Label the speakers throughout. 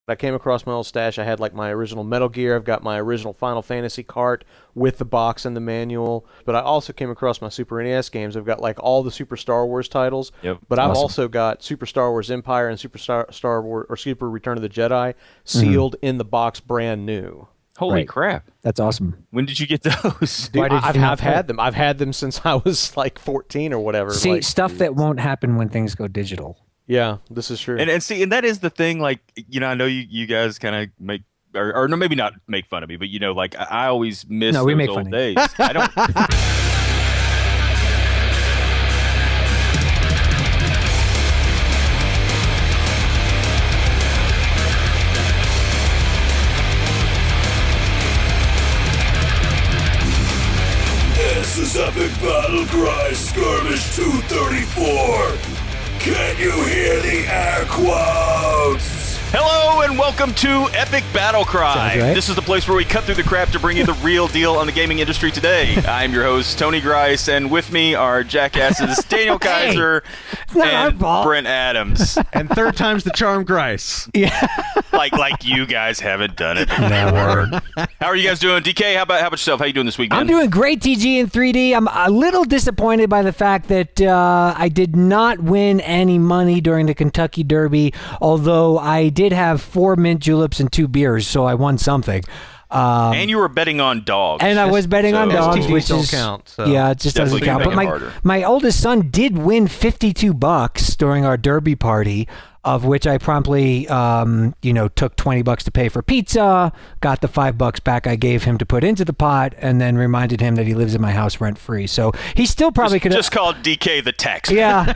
Speaker 1: I came across my old stash. I had like my original Metal Gear. I've got my original Final Fantasy cart with the box and the manual. But I also came across my Super NES games. I've got like all the Super Star Wars titles.
Speaker 2: Yep.
Speaker 1: But I've also got Super Star Wars Empire and Super Star Wars or Super Return of the Jedi sealed in the box, brand new.
Speaker 2: Holy crap!
Speaker 3: That's awesome.
Speaker 2: When did you get those?
Speaker 1: Dude, I've had them. I've had them since I was like 14 or whatever.
Speaker 3: See,
Speaker 1: like,
Speaker 3: stuff that won't happen when things go digital.
Speaker 1: Yeah, this is true.
Speaker 2: And see, and that is the thing. Like, I know you guys kind of make, or no, maybe not make fun of me, but like I always miss those old days. I don't.
Speaker 4: This is Epic Battle Cry Skirmish 234. Can you hear the air quotes?
Speaker 2: Hello and welcome to Epic Battle Cry.
Speaker 3: Right.
Speaker 2: This is the place where we cut through the crap to bring you the real deal on the gaming industry today. I'm your host, Tony Grice, and with me are jackasses Daniel Kaiser and Brent Adams.
Speaker 1: And third time's the charm, Grice.
Speaker 3: Yeah.
Speaker 2: like you guys haven't done it before. How are you guys doing? DK, how about yourself? How you doing this week, man?
Speaker 3: I'm doing great, TG in 3D. I'm a little disappointed by the fact that I did not win any money during the Kentucky Derby, although I did have 4 mint juleps and 2 beers, so I won something.
Speaker 2: And you were betting on dogs.
Speaker 3: And I was betting on dogs,
Speaker 1: STDs
Speaker 3: which
Speaker 1: don't count. So.
Speaker 3: Yeah, it just doesn't count. But my oldest son did win $52 during our Derby party, of which I promptly, took $20 to pay for pizza, got the $5 back I gave him to put into the pot, and then reminded him that he lives in my house rent free. So he still probably could
Speaker 2: just called DK the tax.
Speaker 3: Yeah,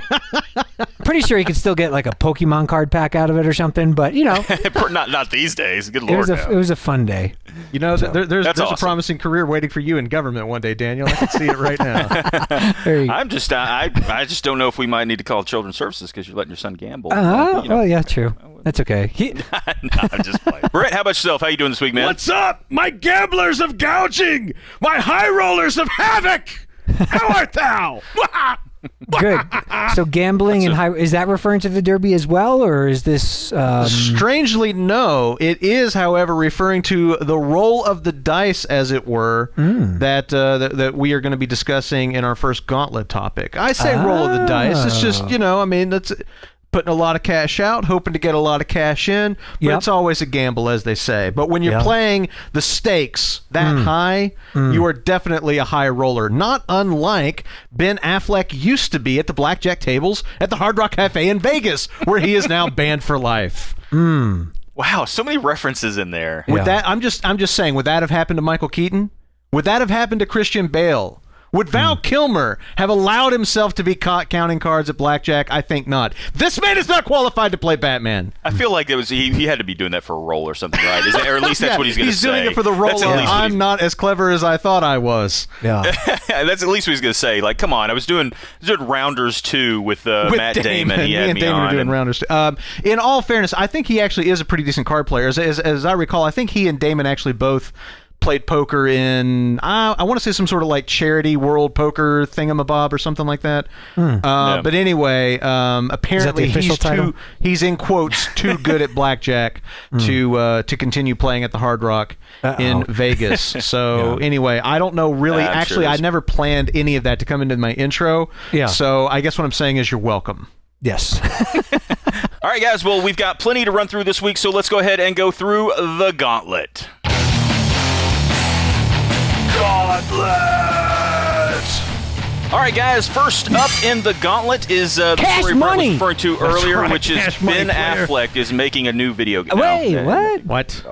Speaker 3: pretty sure he could still get like a Pokemon card pack out of it or something. But
Speaker 2: not these days. Good Lord,
Speaker 3: it was a fun day.
Speaker 1: You know, there's
Speaker 2: awesome.
Speaker 1: a promising career waiting for you in government one day, Daniel. I can see it right now.
Speaker 2: I'm just, I just don't know if we might need to call Children's Services because you're letting your son gamble.
Speaker 3: Well, yeah, true. That's okay.
Speaker 2: No, I'm just playing. Brett, how about yourself? How you doing this week, man?
Speaker 4: What's up, my gamblers of gouging, my high rollers of havoc? How art thou?
Speaker 3: Good. So gambling and high, is that referring to the Derby as well, or is this?
Speaker 1: Strangely, no. It is, however, referring to the roll of the dice, as it were, that we are going to be discussing in our first gauntlet topic. I say roll of the dice. It's just, that's putting a lot of cash out, hoping to get a lot of cash in, but it's always a gamble, as they say. But when you're playing the stakes that high, you are definitely a high roller. Not unlike Ben Affleck used to be at the blackjack tables at the Hard Rock Cafe in Vegas, where he is now banned for life.
Speaker 2: Wow, so many references in there.
Speaker 1: Would that? I'm just saying, would that have happened to Michael Keaton? Would that have happened to Christian Bale? Would Val Kilmer have allowed himself to be caught counting cards at blackjack? I think not. This man is not qualified to play Batman.
Speaker 2: I feel like he had to be doing that for a role or something, right? Or at least that's what he's going to say.
Speaker 1: He's doing it for the role of I'm not as clever as I thought I was.
Speaker 3: Yeah.
Speaker 2: That's at least what he's going to say. Like, come on, I was doing Rounders 2 with Matt Damon. He had me
Speaker 1: Damon
Speaker 2: on.
Speaker 1: Were doing Rounders 2. In all fairness, I think he actually is a pretty decent card player. As I recall, I think he and Damon actually both played poker in, I want to say some sort of like charity world poker thingamabob or something like that. But anyway, apparently he's in quotes too good at blackjack to continue playing at the Hard Rock in Vegas. So anyway, I don't know really. Actually, I never planned any of that to come into my intro.
Speaker 3: Yeah.
Speaker 1: So I guess what I'm saying is you're welcome.
Speaker 3: Yes.
Speaker 2: All right, guys. Well, we've got plenty to run through this week, so let's go ahead and go through the gauntlet.
Speaker 4: Gauntlet!
Speaker 2: All right, guys, first up in the gauntlet is the story Brett was referring to earlier, which is Ben Affleck is making a new video game.
Speaker 3: Wait, what?
Speaker 1: What?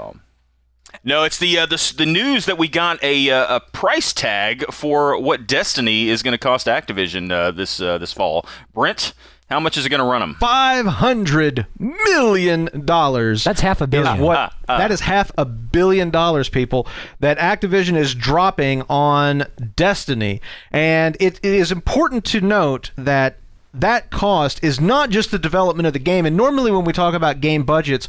Speaker 2: No, it's the news that we got a price tag for what Destiny is going to cost Activision this fall. Brent, how much is it going to run them?
Speaker 1: $500 million.
Speaker 3: That's $500 million.
Speaker 1: That is $500 million, people, that Activision is dropping on Destiny. And it is important to note that cost is not just the development of the game. And normally when we talk about game budgets,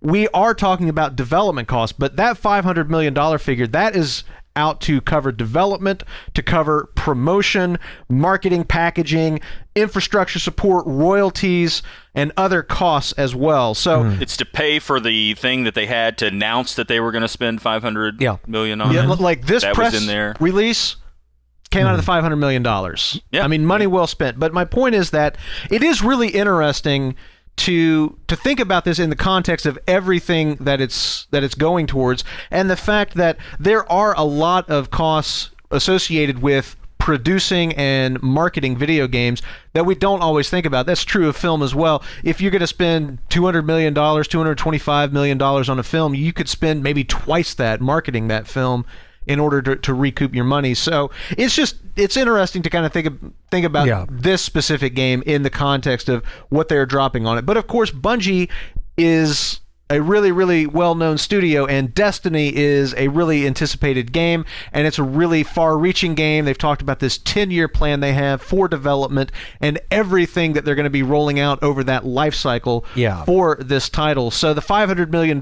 Speaker 1: we are talking about development costs. But that $500 million figure, that is out to cover development, to cover promotion, marketing, packaging, infrastructure support, royalties, and other costs as well. So
Speaker 2: it's to pay for the thing that they had to announce that they were going to spend $500 million on.
Speaker 1: Yeah, like this
Speaker 2: that
Speaker 1: press
Speaker 2: was in there.
Speaker 1: release came out of the $500 million. Yeah. I mean, money well spent. But my point is that it is really interesting to think about this in the context of everything that it's going towards, and the fact that there are a lot of costs associated with producing and marketing video games that we don't always think about. That's true of film as well. If you're going to spend $200 million, $225 million on a film, you could spend maybe twice that marketing that film in order to recoup your money. So it's interesting to kind of think about this specific game in the context of what they're dropping on it. But of course, Bungie is a really, really well-known studio, and Destiny is a really anticipated game, and it's a really far-reaching game. They've talked about this 10-year plan they have for development and everything that they're going to be rolling out over that life cycle for this title. So the $500 million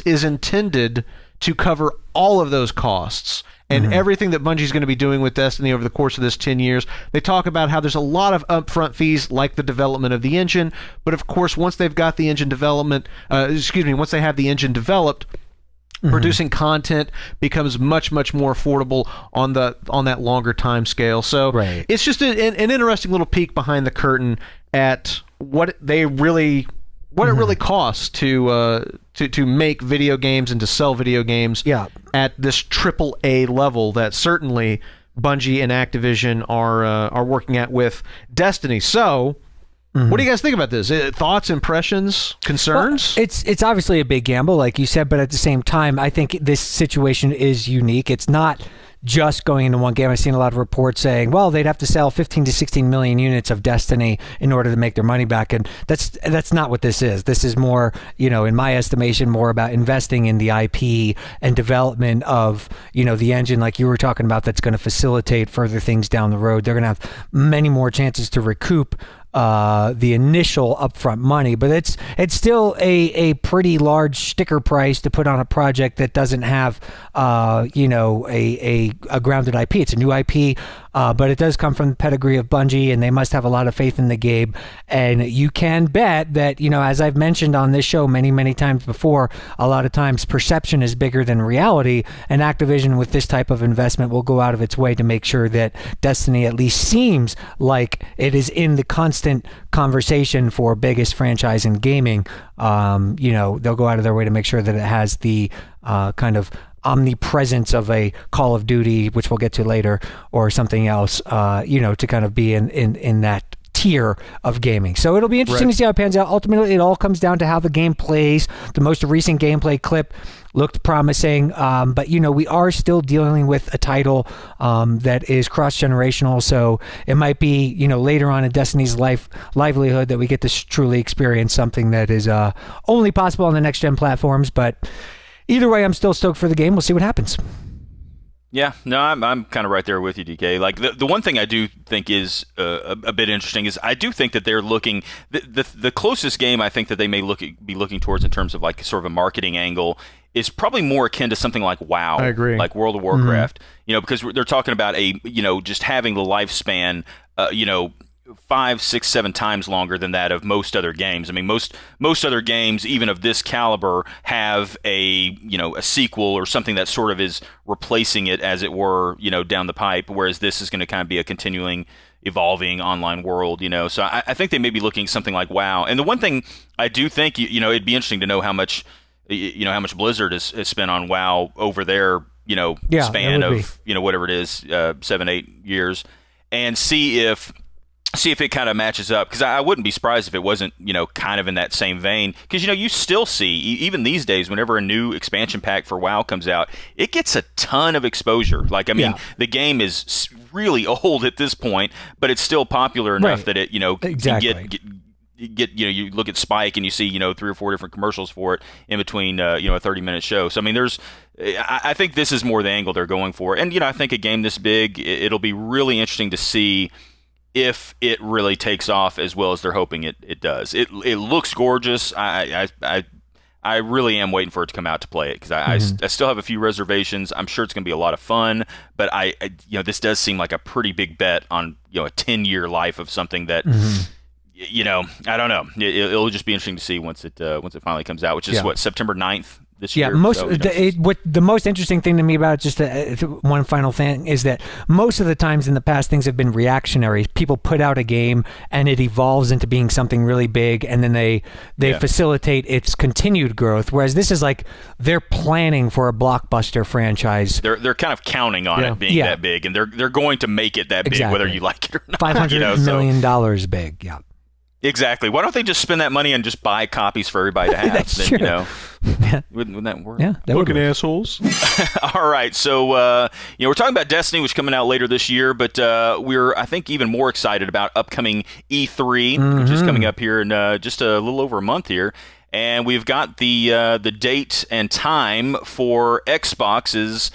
Speaker 1: is intended to cover all of those costs and everything that Bungie's going to be doing with Destiny over the course of this 10 years. They talk about how there's a lot of upfront fees, like the development of the engine, but of course, once they've got the engine once they have the engine developed, producing content becomes much, much more affordable on that longer time scale. So it's just an interesting little peek behind the curtain at what it really costs to make video games and to sell video games at this AAA level that certainly Bungie and Activision are working at with Destiny. So, what do you guys think about this? Thoughts, impressions, concerns?
Speaker 3: Well, it's obviously a big gamble, like you said, but at the same time, I think this situation is unique. It's not just going into one game. I've seen a lot of reports saying, well, they'd have to sell 15 to 16 million units of Destiny in order to make their money back. And that's not what this is. This is more, in my estimation, more about investing in the IP and development of, the engine like you were talking about that's going to facilitate further things down the road. They're going to have many more chances to recoup the initial upfront money, but it's still a pretty large sticker price to put on a project that doesn't have a grounded IP. It's a new IP, but it does come from the pedigree of Bungie, and they must have a lot of faith in the game. And you can bet that, as I've mentioned on this show many times before, a lot of times perception is bigger than reality, and Activision with this type of investment will go out of its way to make sure that Destiny at least seems like it is in the constant conversation for biggest franchise in gaming. They'll go out of their way to make sure that it has the kind of omnipresence of a Call of Duty, which we'll get to later, or something else, to kind of be in that tier of gaming. So it'll be interesting to see how it pans out. Ultimately, it all comes down to how the game plays. The most recent gameplay clip looked promising, but we are still dealing with a title that is cross-generational, so it might be later on in Destiny's livelihood that we get to truly experience something that is only possible on the next-gen platforms. But either way, I'm still stoked for the game. We'll see what happens.
Speaker 2: Yeah, no, I'm kind of right there with you, DK. Like the one thing I do think is a bit interesting is I do think that they're looking the closest game I think that they may be looking towards in terms of like sort of a marketing angle is probably more akin to something like WoW.
Speaker 1: I agree.
Speaker 2: Like World of Warcraft. Because they're talking about just having the lifespan 5, 6, 7 times longer than that of most other games. I mean, most other games, even of this caliber, have a sequel or something that sort of is replacing it, as it were, down the pipe. Whereas this is going to kind of be a continuing, evolving online world. So I think they may be looking at something like WoW. And the one thing I do think, it'd be interesting to know how much Blizzard has spent on WoW over their span of whatever it is, 7, 8 years, and see if it kind of matches up, because I wouldn't be surprised if it wasn't, kind of in that same vein. Because, you still see, even these days, whenever a new expansion pack for WoW comes out, it gets a ton of exposure. Like, I mean, the game is really old at this point, but it's still popular enough that it,
Speaker 3: exactly.
Speaker 2: you look at Spike and you see, 3 or 4 different commercials for it in between, a 30-minute show. So, I mean, I think this is more the angle they're going for. And, I think a game this big, it'll be really interesting to see if it really takes off as well as they're hoping it does. It looks gorgeous. I I really am waiting for it to come out to play it because I still have a few reservations. I'm sure it's going to be a lot of fun, but this does seem like a pretty big bet on a 10-year life of something that I don't know. It'll just be interesting to see once it finally comes out, which is September 9th. This year.
Speaker 3: What the most interesting thing to me about just one final thing is that most of the times in the past things have been reactionary. People put out a game and it evolves into being something really big, and then they facilitate its continued growth. Whereas this is like they're planning for a blockbuster franchise.
Speaker 2: They're kind of counting on it being that big, and they're going to make it that big whether you like it or not.
Speaker 3: $500 million big. Yeah.
Speaker 2: Exactly. Why don't they just spend that money and just buy copies for everybody to have?
Speaker 3: That's
Speaker 2: then,
Speaker 3: true.
Speaker 2: Wouldn't that work?
Speaker 3: Yeah, that
Speaker 1: Fucking assholes.
Speaker 2: All right. So, we're talking about Destiny, which is coming out later this year, but we're, I think, even more excited about upcoming E3, which is coming up here in just a little over a month here. And we've got the date and time for Xbox's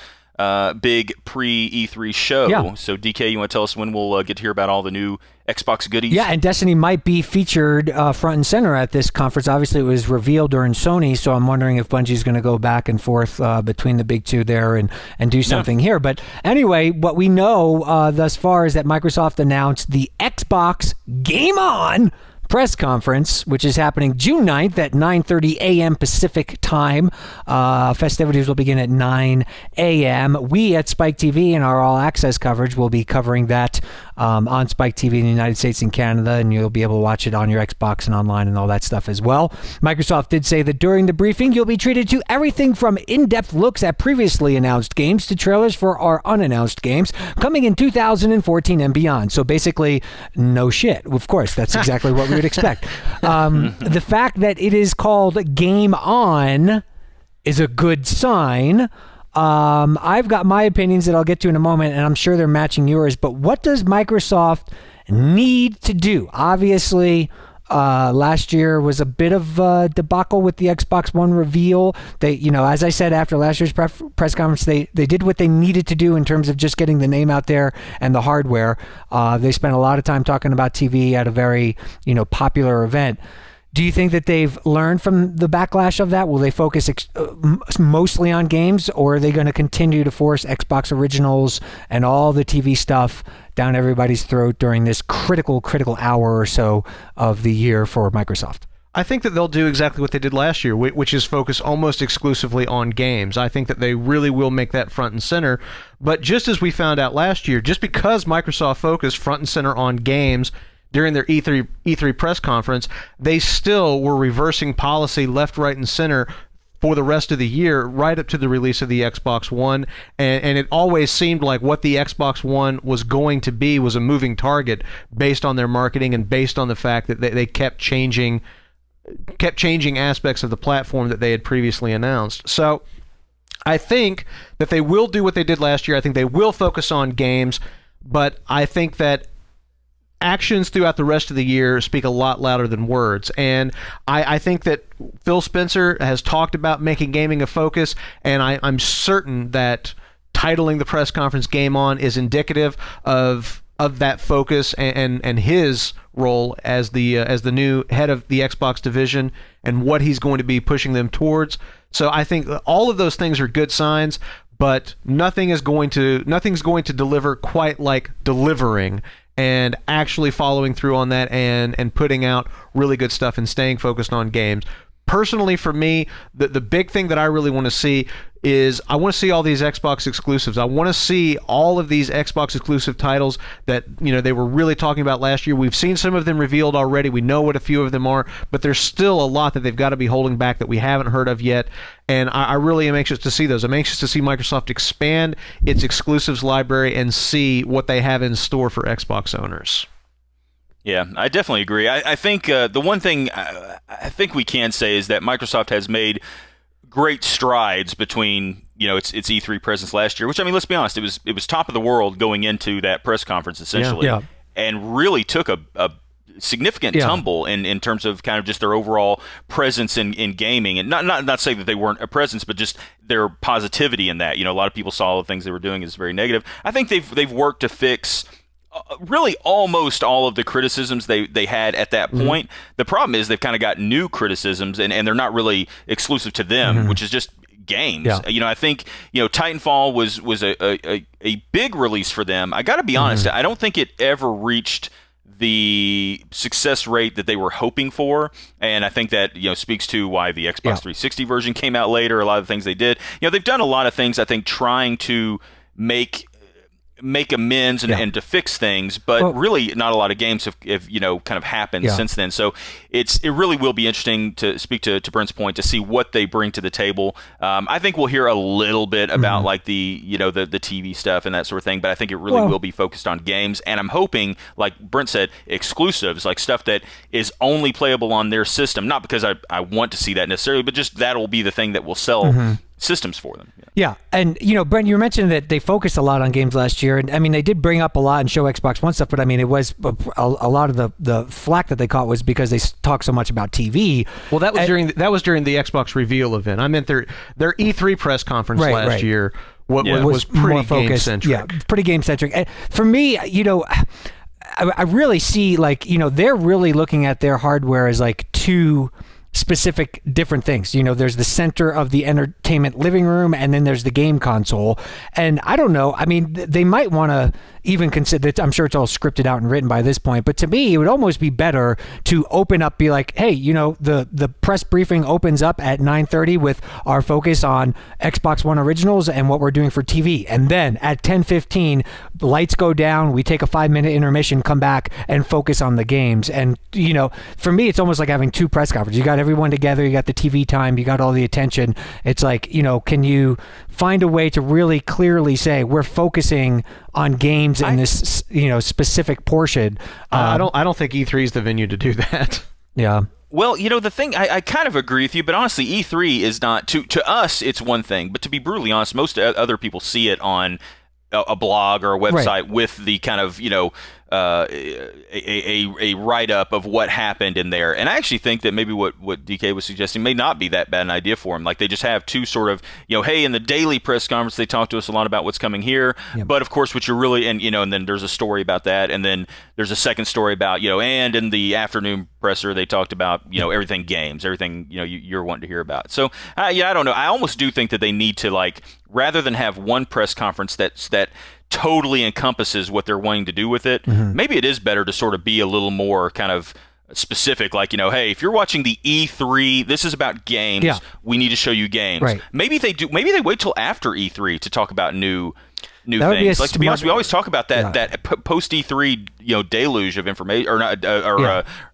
Speaker 2: big pre-E3 show.
Speaker 3: Yeah.
Speaker 2: So, DK, you want to tell us when we'll get to hear about all the new Xbox goodies?
Speaker 3: Yeah, and Destiny might be featured front and center at this conference. Obviously, it was revealed during Sony, so I'm wondering if Bungie's going to go back and forth between the big two there and do something here. But anyway, what we know thus far is that Microsoft announced the Xbox Game On press conference, which is happening June 9th at 9:30 a.m. Pacific time. Festivities will begin at 9 a.m. We at Spike TV and our All Access coverage will be covering that on Spike TV in the United States and Canada, and you'll be able to watch it on your Xbox and online and all that stuff as well. Microsoft did say that during the briefing, you'll be treated to everything from in-depth looks at previously announced games to trailers for our unannounced games coming in 2014 and beyond. So basically, no shit. Of course, that's exactly what we would expect. The fact that it is called Game On is a good sign. I've got my opinions that I'll get to in a moment, and I'm sure they're matching yours, but what does Microsoft need to do? Obviously, last year was a bit of a debacle with the Xbox One reveal. They, as I said after last year's press conference, they did what they needed to do in terms of just getting the name out there and the hardware. They spent a lot of time talking about TV at a very, popular event. Do you think that they've learned from the backlash of that? Will they focus mostly on games, or are they going to continue to force Xbox originals and all the TV stuff down everybody's throat during this critical hour or so of the year for Microsoft?
Speaker 1: I think that they'll do exactly what they did last year, which is focus almost exclusively on games. I think that they really will make that front and center. But just as we found out last year, just because Microsoft focused front and center on games during their E3 press conference, they still were reversing policy left, right, and center for the rest of the year, right up to the release of the Xbox One. And it always seemed like what the Xbox One was going to be was a moving target based on their marketing and based on the fact that they kept changing aspects of the platform that they had previously announced. So I think that they will do what they did last year. I think they will focus on games, but I think that actions throughout the rest of the year speak a lot louder than words. And I think that Phil Spencer has talked about making gaming a focus, and I'm certain that titling the press conference Game On is indicative of that focus and his role as the new head of the Xbox division and what he's going to be pushing them towards. So I think all of those things are good signs, but nothing's going to deliver quite like delivering and actually following through on that and putting out really good stuff and staying focused on games. Personally, for me, the big thing that I really want to see is I want to see all these Xbox exclusives. I want to see all of these Xbox exclusive titles that they were really talking about last year. We've seen some of them revealed already. We know what a few of them are, but there's still a lot that they've got to be holding back that we haven't heard of yet, and I really am anxious to see those. I'm anxious to see Microsoft expand its exclusives library and see what they have in store for Xbox owners.
Speaker 2: Yeah, I definitely agree. I think the one thing I think we can say is that Microsoft has made great strides between its E3 presence last year, which, I mean, let's be honest, it was top of the world going into that press conference essentially, and really took a significant tumble in terms of kind of just their overall presence in gaming, and not say that they weren't a presence, but just their positivity in that. A lot of people saw the things they were doing as very negative. I think they've worked to fix really almost all of the criticisms they had at that point. The problem is they've kind of got new criticisms, and they're not really exclusive to them, which is just games. I think Titanfall was a big release for them. I got to be honest, I don't think it ever reached the success rate that they were hoping for, and I think that speaks to why the Xbox 360 version came out later. A lot of the things they did, they've done a lot of things, I think, trying to make amends and to fix things, but really not a lot of games have kind of happened since then. So it really will be interesting to speak to Brent's point, to see what they bring to the table. I think we'll hear a little bit about like the TV stuff and that sort of thing, but I think it really will be focused on games. And I'm hoping, like Brent said, exclusives, like stuff that is only playable on their system. Not because I want to see that necessarily, but just that'll be the thing that will sell systems for them.
Speaker 3: Yeah, and Brent, you mentioned that they focused a lot on games last year, and I mean they did bring up a lot and show Xbox One stuff, but I mean it was a lot of the flack that they caught was because they talked so much about TV.
Speaker 1: Well, that was during the Xbox reveal event. I meant their E3 press conference last year. Was pretty game centric.
Speaker 3: Yeah, pretty game centric. For me, I really see they're really looking at their hardware as like two specific different things. There's the center of the entertainment living room, and then there's the game console. And I don't know, I mean, they might want to even consider, I'm sure it's all scripted out and written by this point, but to me, it would almost be better to open up, be like, hey, the press briefing opens up at 9:30 with our focus on Xbox One originals and what we're doing for TV. And then at 10:15, the lights go down, we take a 5-minute intermission, come back and focus on the games. And, for me, it's almost like having two press conferences. You got everyone together, you got the TV time, you got all the attention. It's like, can you find a way to really clearly say we're focusing on games in this specific portion?
Speaker 1: I don't think E3 is the venue to do that.
Speaker 3: Yeah.
Speaker 2: Well, the thing, I kind of agree with you, but honestly, E3 is not, to us, it's one thing, but to be brutally honest, most other people see it on a blog or a website with the kind of, a write-up of what happened in there. And I actually think that maybe what DK was suggesting may not be that bad an idea for him. Like, they just have two sort of, hey, in the daily press conference, they talk to us a lot about what's coming here. Yep. But, of course, what you're really, and then there's a story about that. And then there's a second story about, and in the afternoon presser, they talked about, everything games, everything, you're wanting to hear about. So, I don't know. I almost do think that they need to, like, rather than have one press conference that totally encompasses what they're wanting to do with it, maybe it is better to sort of be a little more kind of specific, like, hey, if you're watching the E3, this is about games, we need to show you games. Right. Maybe they wait till after E3 to talk about new things. Like, to be honest, we always talk about that post E3 deluge of information, or not,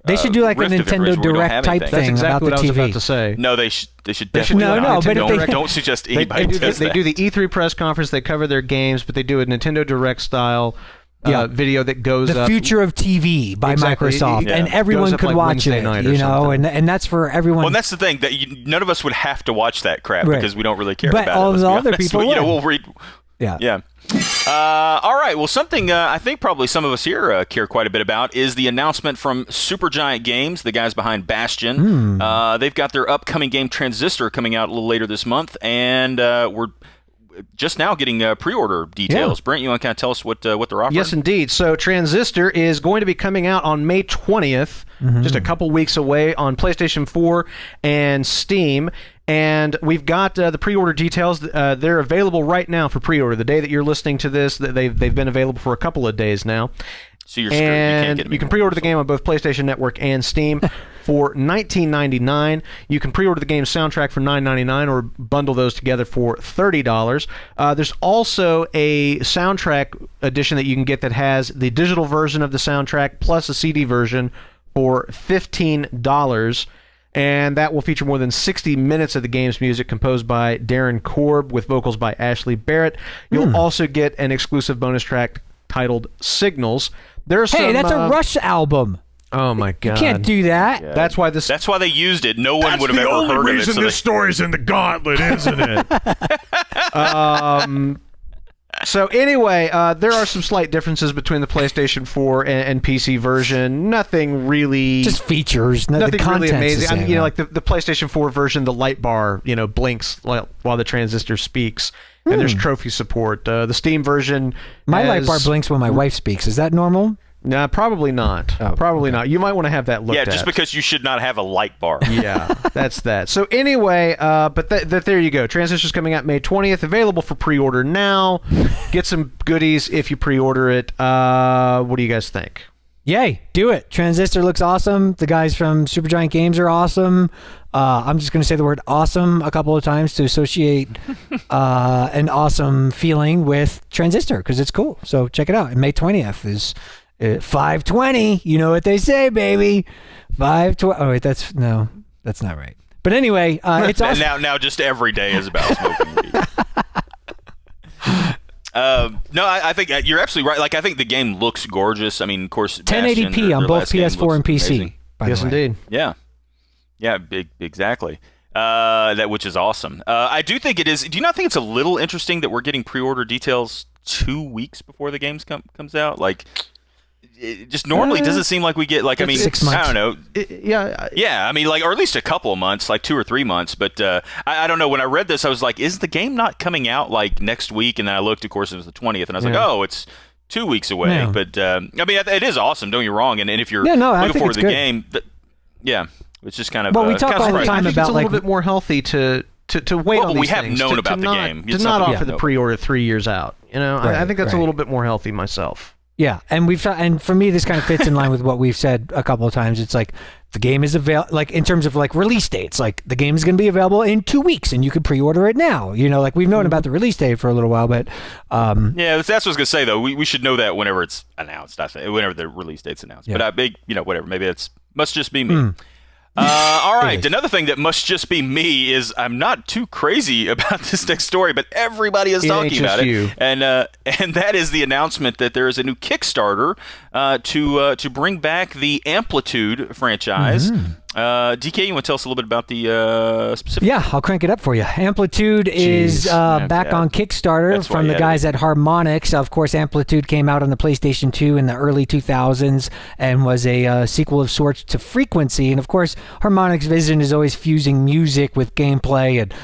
Speaker 3: they should do like a Nintendo Direct type thing.
Speaker 1: That's exactly
Speaker 3: about
Speaker 1: what
Speaker 3: the
Speaker 1: I was
Speaker 3: TV.
Speaker 1: about to say.
Speaker 2: No, they should definitely
Speaker 3: not. But
Speaker 2: don't suggest anybody does that.
Speaker 1: They do the E3 press conference, they cover their games, but they do a Nintendo Direct style video that goes
Speaker 3: the
Speaker 1: up.
Speaker 3: Future of TV by Microsoft, and everyone could watch it, and that's for everyone.
Speaker 2: Well, and that's the thing, that none of us would have to watch that crap because we don't really care about it.
Speaker 3: But all the other people would.
Speaker 2: We'll read. Yeah. All right. Well, something I think probably some of us here care quite a bit about is the announcement from Supergiant Games, the guys behind Bastion. They've got their upcoming game Transistor coming out a little later this month, and we're just now getting pre-order details. Brent, you want to kind of tell us what they're offering?
Speaker 1: Yes, indeed. So Transistor is going to be coming out on May 20th, just a couple weeks away, on PlayStation 4 and Steam. And we've got the pre-order details. They're available right now for pre-order. The day that you're listening to this, they've been available for a couple of days now.
Speaker 2: So you're screwed. You can't get them.
Speaker 1: You can pre-order the game on both PlayStation Network and Steam for $19.99. You can pre-order the game's soundtrack for $9.99 or bundle those together for $30. There's also a soundtrack edition that you can get that has the digital version of the soundtrack plus a CD version for $15. And that will feature more than 60 minutes of the game's music composed by Darren Korb with vocals by Ashley Barrett. You'll also get an exclusive bonus track titled Signals. There's
Speaker 3: that's a Rush album.
Speaker 1: Oh my God!
Speaker 3: You can't do that.
Speaker 2: Yeah.
Speaker 1: That's why
Speaker 2: they used it. No one would have ever heard of it.
Speaker 4: That's the only reason this story's in the Gauntlet, isn't it?
Speaker 1: So anyway, there are some slight differences between the PlayStation 4 and PC version. Nothing really,
Speaker 3: just features.
Speaker 1: Nothing really amazing.
Speaker 3: Same,
Speaker 1: like the PlayStation 4 version, the light bar, blinks while the transistor speaks, and there's trophy support. The Steam version,
Speaker 3: my light bar blinks when my wife speaks. Is that normal?
Speaker 1: Nah, probably not.
Speaker 3: Oh,
Speaker 1: probably not. You might want to have that looked at.
Speaker 2: Yeah, just because you should not have a light bar.
Speaker 1: Yeah, that's that. So anyway, but there you go. Transistor's coming out May 20th. Available for pre-order now. Get some goodies if you pre-order it. What do you guys think?
Speaker 3: Yay, do it. Transistor looks awesome. The guys from Supergiant Games are awesome. I'm just going to say the word awesome a couple of times to associate an awesome feeling with Transistor because it's cool. So check it out. And May 20th is 520. You know what they say, baby. 520. Oh, wait, that's not right. But anyway, it's awesome.
Speaker 2: Now just every day is about smoking weed. No, I think you're absolutely right. Like, I think the game looks gorgeous. I mean, of course,
Speaker 3: 1080p on both PS4 and PC.
Speaker 2: Amazing.
Speaker 1: Yes, indeed.
Speaker 2: Yeah, exactly. Which is awesome. I do think it is. Do you not think it's a little interesting that we're getting pre-order details 2 weeks before the game comes out? Like, it just normally doesn't seem like we get
Speaker 3: 6 months.
Speaker 2: I don't know.
Speaker 1: Yeah.
Speaker 2: I mean, or at least a couple of months, like 2 or 3 months. But I don't know. When I read this, I was like, is the game not coming out like next week? And then I looked, of course, it was the 20th, and I was like, oh, it's 2 weeks away.
Speaker 3: Yeah.
Speaker 2: But I mean, it is awesome. Don't get me wrong. And if you're looking forward to the game, it's just kind of.
Speaker 3: Well, we talk all the time
Speaker 1: I think
Speaker 3: about
Speaker 1: it's a little bit more healthy to wait on these
Speaker 2: we have
Speaker 1: things,
Speaker 2: known
Speaker 1: to
Speaker 2: about the
Speaker 1: not,
Speaker 2: game.
Speaker 1: To not offer the pre-order 3 years out.
Speaker 3: Right,
Speaker 1: I think that's a little bit more healthy myself.
Speaker 3: Yeah, and for me, this kind of fits in line with what we've said a couple of times. It's like the game is available, like in terms of like release dates. Like the game is going to be available in 2 weeks, and you can pre-order it now. Like we've known about the release date for a little while, but
Speaker 2: yeah, that's what I was going to say though. We should know that whenever it's announced, whenever the release date's announced.
Speaker 3: Yeah.
Speaker 2: But whatever. Maybe it must just be me. All right. Another thing that must just be me is I'm not too crazy about this next story, but everybody is talking about it, and that is the announcement that there is a new Kickstarter to bring back the Amplitude franchise. DK, you want to tell us a little bit about the specifics?
Speaker 3: Yeah, I'll crank it up for you. Amplitude is back on Kickstarter from the guys at Harmonix. Of course, Amplitude came out on the PlayStation 2 in the early 2000s and was a sequel of sorts to Frequency. And of course, Harmonix's vision is always fusing music with gameplay. And,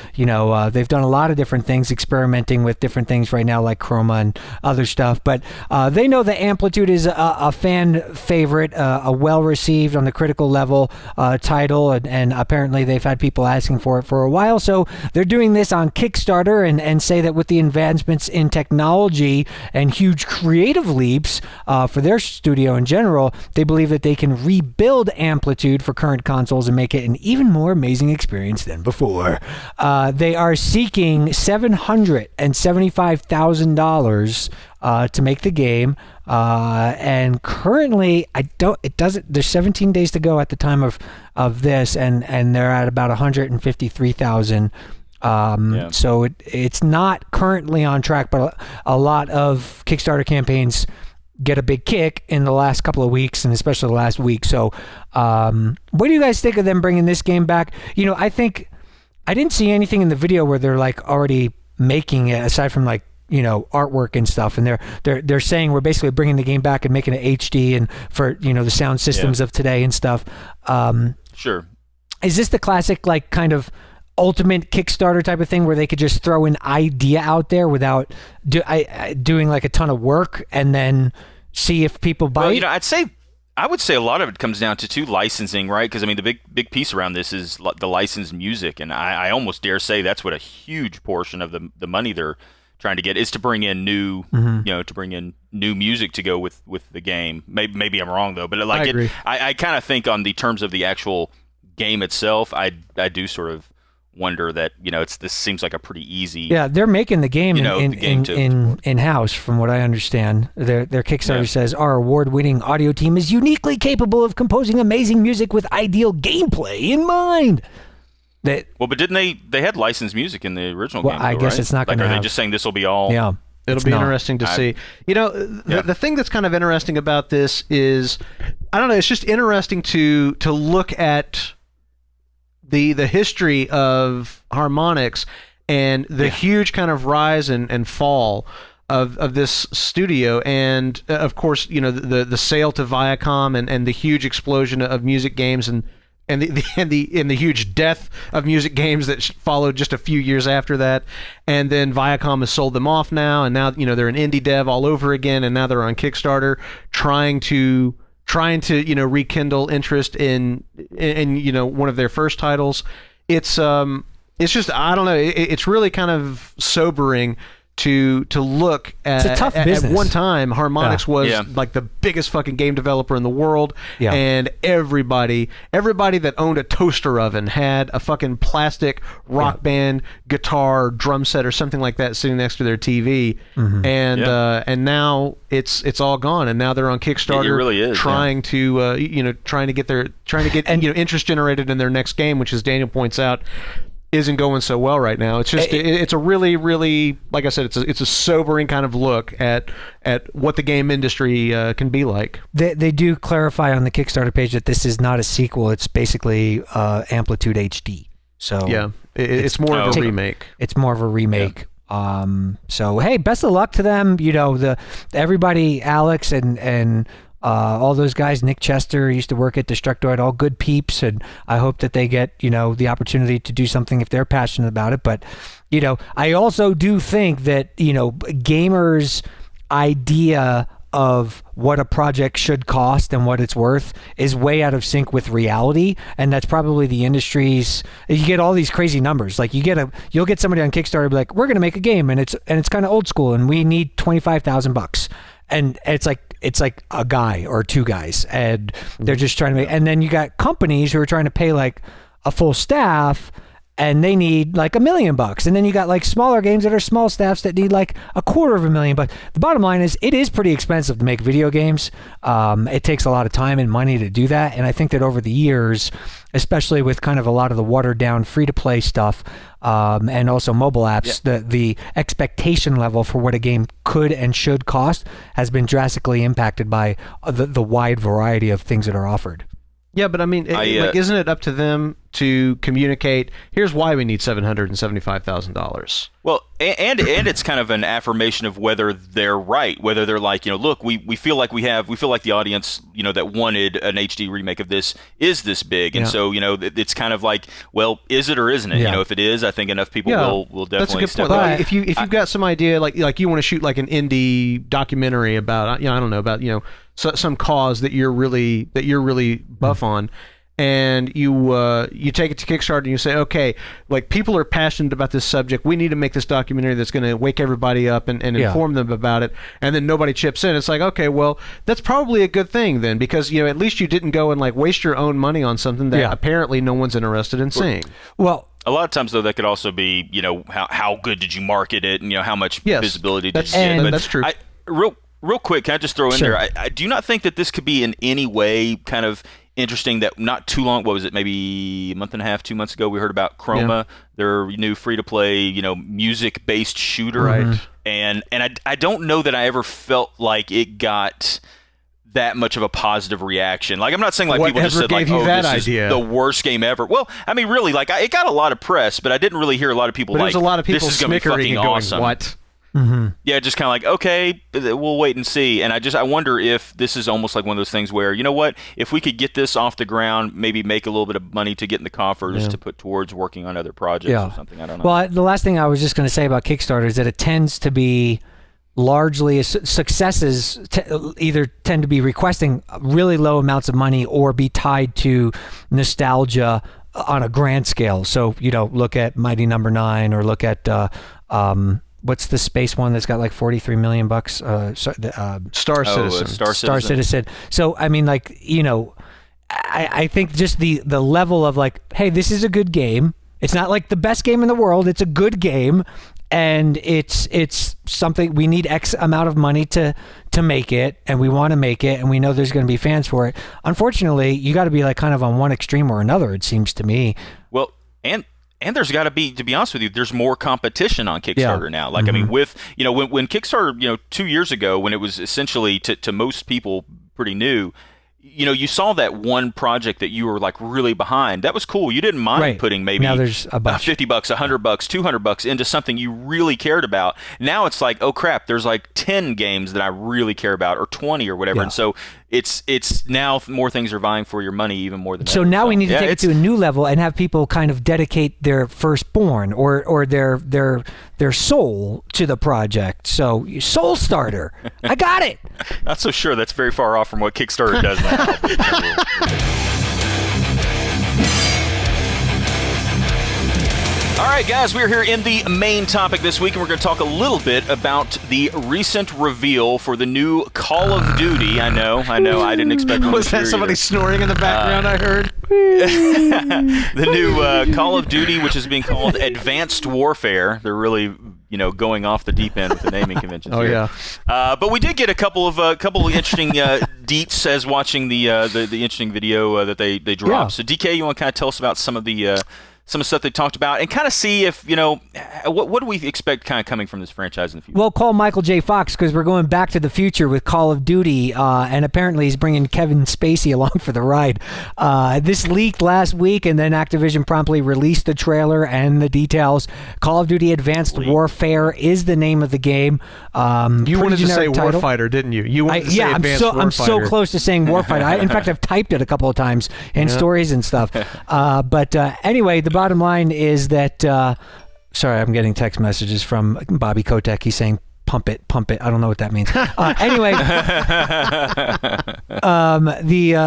Speaker 3: they've done a lot of different things, experimenting with different things right now, like Chroma and other stuff. But they know that Amplitude is a fan favorite, a well-received on the critical level title, and apparently they've had people asking for it for a while, so they're doing this on Kickstarter and say that with the advancements in technology and huge creative leaps for their studio in general, they believe that they can rebuild Amplitude for current consoles and make it an even more amazing experience than before. They are seeking $775,000 to make the game, and currently there's 17 days to go at the time of this, and they're at about 153,000. So it's not currently on track, but a lot of Kickstarter campaigns get a big kick in the last couple of weeks, and especially the last week. So what do you guys think of them bringing this game back? I think I didn't see anything in the video where they're like already making it, aside from like artwork and stuff, and they're saying we're basically bringing the game back and making it HD and for the sound systems of today and stuff.
Speaker 2: Sure.
Speaker 3: Is this the classic like kind of ultimate Kickstarter type of thing where they could just throw an idea out there without doing like a ton of work and then see if people buy it?
Speaker 2: I would say a lot of it comes down to licensing, right? Because I mean, the big piece around this is the licensed music, and I almost dare say that's what a huge portion of the money they're trying to get is to bring in new, new music to go with the game. Maybe I'm wrong though, but like
Speaker 1: I agree.
Speaker 2: I kind of think on the terms of the actual game itself, I do sort of wonder that this seems like a pretty easy.
Speaker 3: Yeah, they're making the game in house, from what I understand. Their Kickstarter says our award-winning audio team is uniquely capable of composing amazing music with ideal gameplay in mind.
Speaker 2: But didn't they had licensed music in the original game?
Speaker 3: I guess it's not going to.
Speaker 2: Are they just saying this will be all?
Speaker 3: Yeah,
Speaker 1: it'll be interesting to see. The thing that's kind of interesting about this is, I don't know. It's just interesting to look at the history of Harmonix and the huge kind of rise and fall of this studio, and of course, the sale to Viacom and the huge explosion of music games and the huge death of music games that followed just a few years after that, and then Viacom has sold them off now, and now they're an indie dev all over again, and now they're on Kickstarter trying to rekindle interest in one of their first titles. It's just, I don't know, it's really kind of sobering to look at.
Speaker 3: It's a tough business.
Speaker 1: At one time, Harmonix was like the biggest fucking game developer in the world, and everybody that owned a toaster oven had a fucking plastic Rock Band guitar drum set or something like that sitting next to their TV, and now it's all gone, and now they're on Kickstarter.
Speaker 2: It really is,
Speaker 1: trying to get interest generated in their next game, which, as Daniel points out, isn't going so well right now. It's just it's a really, really, like I said, it's a sobering kind of look at what the game industry can be like.
Speaker 3: They do clarify on the Kickstarter page that this is not a sequel. It's basically Amplitude HD. So
Speaker 1: yeah, it's more of a remake.
Speaker 3: It's more of a remake. Yeah. So hey, best of luck to them. Everybody, Alex and all those guys, Nick Chester used to work at Destructoid, all good peeps, and I hope that they get, the opportunity to do something if they're passionate about it. But, I also do think that, gamers' idea of what a project should cost and what it's worth is way out of sync with reality, and that's probably the industry's. You get all these crazy numbers, like you'll get somebody on Kickstarter be like, we're going to make a game, and it's kind of old school, and we need $25,000, and it's like a guy or two guys, and they're just trying to make. And then you got companies who are trying to pay like a full staff, and they need like $1 million. And then you got like smaller games that are small staffs that need like $250,000. The bottom line is, it is pretty expensive to make video games. It takes a lot of time and money to do that. And I think that over the years, especially with kind of a lot of the watered down free-to-play stuff, and also mobile apps, the expectation level for what a game could and should cost has been drastically impacted by the wide variety of things that are offered.
Speaker 1: Yeah, but I mean, isn't it up to them to communicate, here's why we need $775,000?
Speaker 2: Well, and it's kind of an affirmation of whether they're right, whether they're like, look, we feel like the audience, that wanted an HD remake of this is this big, and so it's kind of like, well, is it or isn't it? If it is, I think enough people will definitely
Speaker 1: step up. Like, if you've got some idea, like you want to shoot like an indie documentary about, I don't know, about some cause that you're really buff on, and you take it to Kickstarter and you say, okay, like, people are passionate about this subject, we need to make this documentary that's going to wake everybody up and inform them about it, and then nobody chips in. It's like, okay, well, that's probably a good thing then, because at least you didn't go and like waste your own money on something that apparently no one's interested in seeing.
Speaker 3: Well,
Speaker 2: a lot of times, though, that could also be, how good did you market it, and how much visibility did you get.
Speaker 1: But that's true.
Speaker 2: Real quick, can I just throw in there? I do not think that this could be in any way kind of interesting. That not too long, what was it, maybe a month and a half, 2 months ago, we heard about Chroma, their new free-to-play, music-based shooter.
Speaker 1: Right.
Speaker 2: And I don't know that I ever felt like it got that much of a positive reaction. Like, I'm not saying like people just said like, oh, this is the worst game ever. Well, I mean, really, like, it got a lot of press, but I didn't really hear a lot of people like,
Speaker 1: there's a lot of people
Speaker 2: this is going to be fucking awesome.
Speaker 1: What?
Speaker 3: Mm-hmm.
Speaker 2: Yeah, just kind of like, okay, we'll wait and see. And I wonder if this is almost like one of those things where, you know what, if we could get this off the ground, maybe make a little bit of money to get in the coffers to put towards working on other projects or something. I don't know.
Speaker 3: Well, the last thing I was just going to say about Kickstarter is that it tends to be largely successes either tend to be requesting really low amounts of money or be tied to nostalgia on a grand scale. So, look at Mighty Number 9 or look at what's the space one that's got like $43 million?
Speaker 1: Star Citizen.
Speaker 3: Star Citizen. So, I mean, like, I think just the level of like, hey, this is a good game. It's not like the best game in the world. It's a good game. And it's something we need X amount of money to make it, and we want to make it, and we know there's going to be fans for it. Unfortunately, you got to be like kind of on one extreme or another, it seems to me.
Speaker 2: Well, and there's got to be, to be honest with you, there's more competition on Kickstarter now. Like, I mean, with, when Kickstarter, 2 years ago, when it was essentially to most people pretty new, you saw that one project that you were like really behind. That was cool. You didn't mind putting maybe
Speaker 3: now there's a bunch.
Speaker 2: $50, $100, $200 into something you really cared about. Now it's like, oh crap, there's like 10 games that I really care about, or 20 or whatever.
Speaker 3: Yeah.
Speaker 2: And so it's now more things are vying for your money even more than
Speaker 3: so
Speaker 2: ever.
Speaker 3: now we need to take it to a new level and have people kind of dedicate their firstborn or their soul to the project. So Soul Starter, I got it.
Speaker 2: Not so sure. That's very far off from what Kickstarter does now. All right, guys, we're here in the main topic this week, and we're going to talk a little bit about the recent reveal for the new Call of Duty. I know, I didn't expect one.
Speaker 1: Was that somebody snoring in the background, I heard?
Speaker 2: The new Call of Duty, which is being called Advanced Warfare. They're really, going off the deep end with the naming conventions.
Speaker 1: Oh,
Speaker 2: here.
Speaker 1: yeah.
Speaker 2: But we did get a couple of interesting deets as watching the interesting video that they dropped.
Speaker 3: Yeah.
Speaker 2: So, DK, you want to kind of tell us about some of the stuff they talked about, and kind of see if, what do we expect kind of coming from this franchise in the future?
Speaker 3: Well, call Michael J. Fox, because we're going back to the future with Call of Duty, and apparently he's bringing Kevin Spacey along for the ride. This leaked last week, and then Activision promptly released the trailer and the details. Call of Duty Advanced Warfare is the name of the game.
Speaker 1: You wanted to say
Speaker 3: title.
Speaker 1: Warfighter, didn't you? You wanted to say Advanced Warfighter.
Speaker 3: I'm so close to saying Warfighter. In fact, I've typed it a couple of times in stories and stuff. But anyway, the bottom line is that sorry, I'm getting text messages from Bobby Kotick. He's saying pump it. I don't know what that means. Anyway,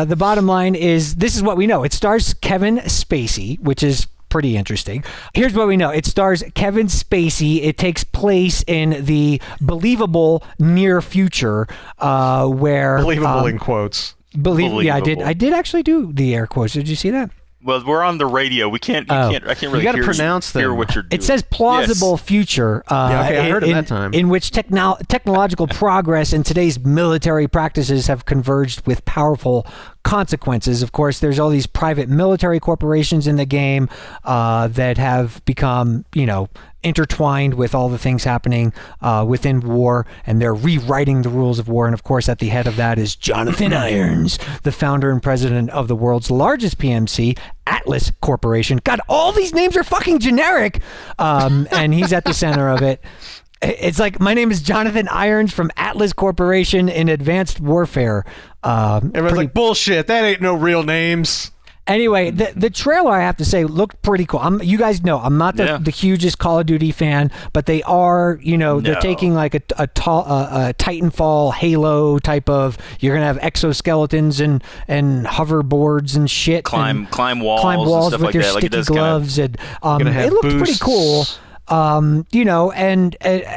Speaker 3: the bottom line is this is what we know. It stars Kevin Spacey, which is pretty interesting. Here's what we know. It stars Kevin Spacey. It takes place in the believable near future where
Speaker 1: believable in quotes.
Speaker 2: Believable.
Speaker 3: Yeah, I did actually do the air quotes. Did you see that?
Speaker 2: Well, we're on the radio. We can't. I can't really hear what you're doing.
Speaker 3: It says plausible future.
Speaker 1: I heard it that time.
Speaker 3: In which technological progress and today's military practices have converged with powerful consequences. Of course, there's all these private military corporations in the game that have become, intertwined with all the things happening within war, and they're rewriting the rules of war. And of course, at the head of that is Jonathan Irons, the founder and president of the world's largest PMC, Atlas Corporation. God, all these names are fucking generic, and he's at the center of it. It's like, my name is Jonathan Irons from Atlas Corporation in Advanced Warfare.
Speaker 1: Everyone's like, bullshit, that ain't no real names.
Speaker 3: Anyway, the trailer, I have to say, looked pretty cool. You guys know I'm not the hugest Call of Duty fan, but they are, they're taking like a Titanfall Halo type of, you're gonna have exoskeletons and hoverboards and shit,
Speaker 2: climb walls
Speaker 3: and stuff
Speaker 2: with
Speaker 3: like your
Speaker 2: that.
Speaker 3: sticky gloves, and it looked pretty cool. And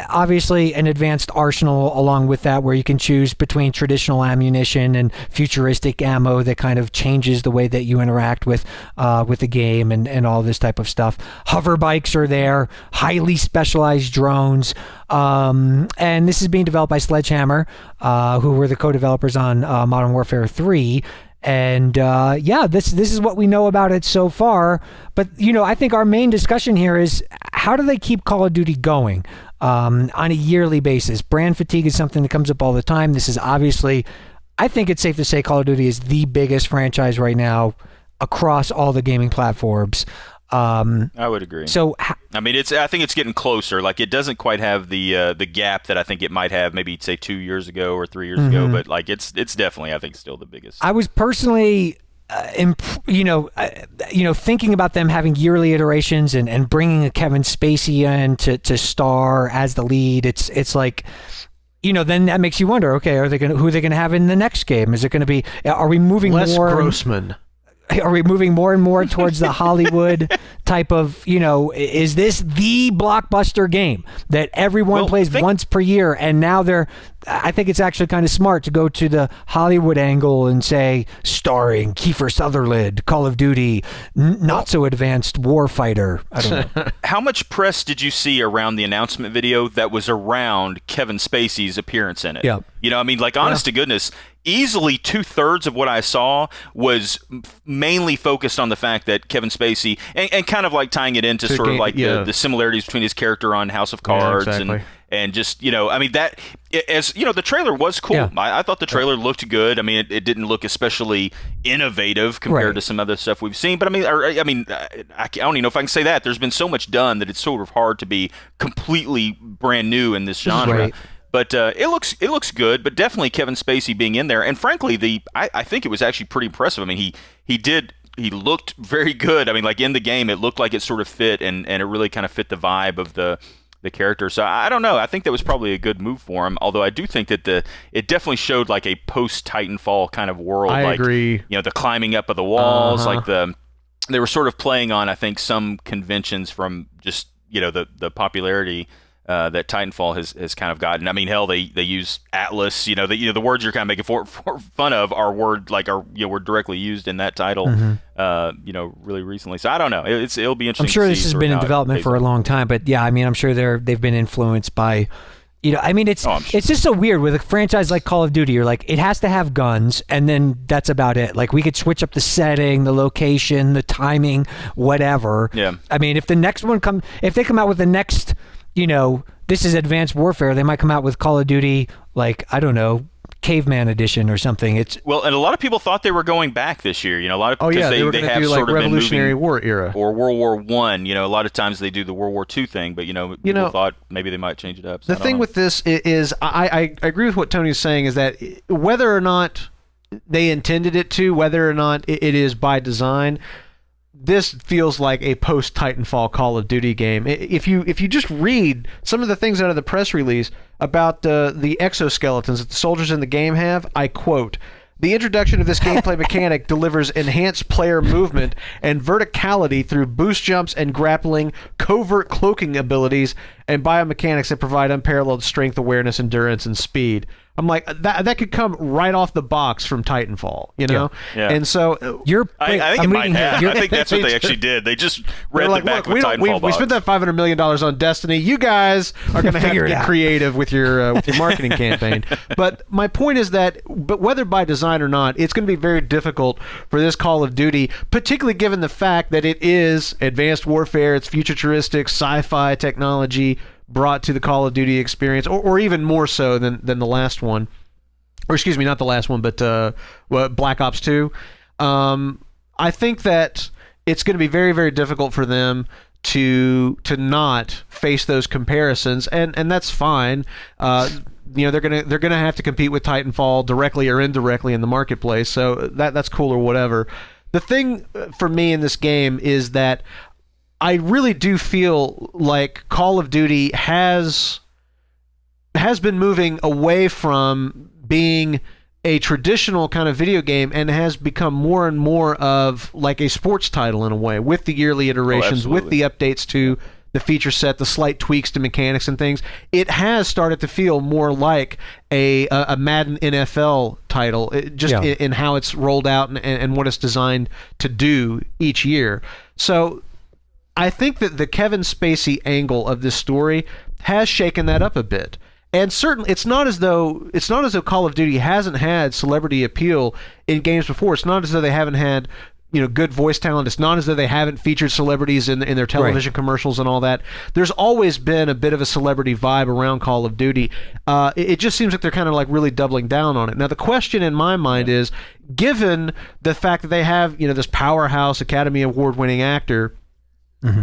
Speaker 3: obviously an advanced arsenal along with that, where you can choose between traditional ammunition and futuristic ammo that kind of changes the way that you interact with the game and all this type of stuff. Hover bikes are there, highly specialized drones, and this is being developed by Sledgehammer, who were the co-developers on Modern Warfare 3. And this is what we know about it so far. But I think our main discussion here is, how do they keep Call of Duty going on a yearly basis? Brand fatigue is something that comes up all the time. This is obviously, I think it's safe to say, Call of Duty is the biggest franchise right now across all the gaming platforms.
Speaker 2: I would agree.
Speaker 3: So,
Speaker 2: I think it's getting closer. Like, it doesn't quite have the gap that I think it might have, maybe say 2 years ago or 3 years ago. But like, it's definitely, I think, still the biggest.
Speaker 3: I was personally, thinking about them having yearly iterations and bringing a Kevin Spacey in to star as the lead. It's like, then that makes you wonder. Okay, who are they going to have in the next game? Is it going to be? Are we moving
Speaker 1: Les
Speaker 3: more?
Speaker 1: Grossman.
Speaker 3: Are we moving more and more towards the Hollywood type of, is this the blockbuster game that everyone plays once per year? And now I think it's actually kind of smart to go to the Hollywood angle and say, starring Kiefer Sutherland, Call of Duty, not so advanced warfighter. I don't know.
Speaker 2: How much press did you see around the announcement video that was around Kevin Spacey's appearance in it?
Speaker 3: Yeah.
Speaker 2: Honest to goodness, easily 2/3 of what I saw was mainly focused on the fact that Kevin Spacey, and kind of like tying it into sort of like the similarities between his character on House of Cards and just I mean that as the trailer was cool.
Speaker 3: Yeah.
Speaker 2: I thought the trailer looked good. I mean it didn't look especially innovative compared to some other stuff we've seen, but I don't even know if I can say that. There's been so much done that it's sort of hard to be completely brand new in this genre.
Speaker 3: Right.
Speaker 2: But it looks good, but definitely Kevin Spacey being in there, and frankly, I think it was actually pretty impressive. I mean, he looked very good. I mean, like in the game, it looked like it sort of fit, and it really kind of fit the vibe of the character. So I don't know. I think that was probably a good move for him. Although I do think that it definitely showed like a post Titanfall kind of world.
Speaker 1: I agree.
Speaker 2: The climbing up of the walls, like they were sort of playing on, I think, some conventions from just the popularity that Titanfall has kind of gotten. I mean, hell, they use Atlas. The words you're kind of making for fun of were directly used in that title. Really recently. So I don't know. It'll be interesting.
Speaker 3: I'm sure
Speaker 2: to
Speaker 3: this
Speaker 2: see
Speaker 3: has
Speaker 2: sort
Speaker 3: been
Speaker 2: of
Speaker 3: in
Speaker 2: how it
Speaker 3: development
Speaker 2: plays
Speaker 3: for a
Speaker 2: out.
Speaker 3: long time, but yeah, I mean, I'm sure they've been influenced by. I mean, it's just so weird with a franchise like Call of Duty. You're like, it has to have guns, and then that's about it. Like, we could switch up the setting, the location, the timing, whatever.
Speaker 2: Yeah.
Speaker 3: I mean, if the next one if they come out with the next, this is Advanced Warfare, they might come out with Call of Duty, like, I don't know, Caveman Edition or something. And
Speaker 2: a lot of people thought they were going back this year. A lot of
Speaker 1: they were going to do like Revolutionary War era
Speaker 2: or World War I. A lot of times they do the World War II thing, but people thought maybe they might change it up. So
Speaker 1: the thing with this is, I agree with what Tony's saying, is that whether or not they intended it to, whether or not it is by design, this feels like a post-Titanfall Call of Duty game. If you just read some of the things out of the press release about the exoskeletons that the soldiers in the game have, I quote, "The introduction of this gameplay mechanic delivers enhanced player movement and verticality through boost jumps and grappling, covert cloaking abilities, and biomechanics that provide unparalleled strength, awareness, endurance, and speed." I'm like, that could come right off the box from Titanfall,
Speaker 2: Yeah.
Speaker 1: And so
Speaker 2: I think it might have. I think that's what they actually did. They just read the back of a Titanfall box.
Speaker 1: We spent that $500 million on Destiny. You guys are going to have to get creative with your marketing campaign. But my point is that, whether by design or not, it's going to be very difficult for this Call of Duty, particularly given the fact that it is Advanced Warfare, it's futuristic sci-fi technology brought to the Call of Duty experience, or even more so than the last one. Or excuse me, not the last one, but Black Ops 2. I think that it's going to be very, very difficult for them to not face those comparisons, and that's fine. They're gonna have to compete with Titanfall directly or indirectly in the marketplace, so that's cool or whatever. The thing for me in this game is that I really do feel like Call of Duty has been moving away from being a traditional kind of video game and has become more and more of like a sports title in a way, with the yearly iterations, with the updates to the feature set, the slight tweaks to mechanics and things. It has started to feel more like a Madden NFL title, in how it's rolled out and what it's designed to do each year. So I think that the Kevin Spacey angle of this story has shaken that up a bit. And certainly, it's not as though Call of Duty hasn't had celebrity appeal in games before. It's not as though they haven't had good voice talent. It's not as though they haven't featured celebrities in their television commercials and all that. There's always been a bit of a celebrity vibe around Call of Duty. It just seems like they're kind of like really doubling down on it. Now, the question in my mind is, given the fact that they have this powerhouse Academy Award-winning actor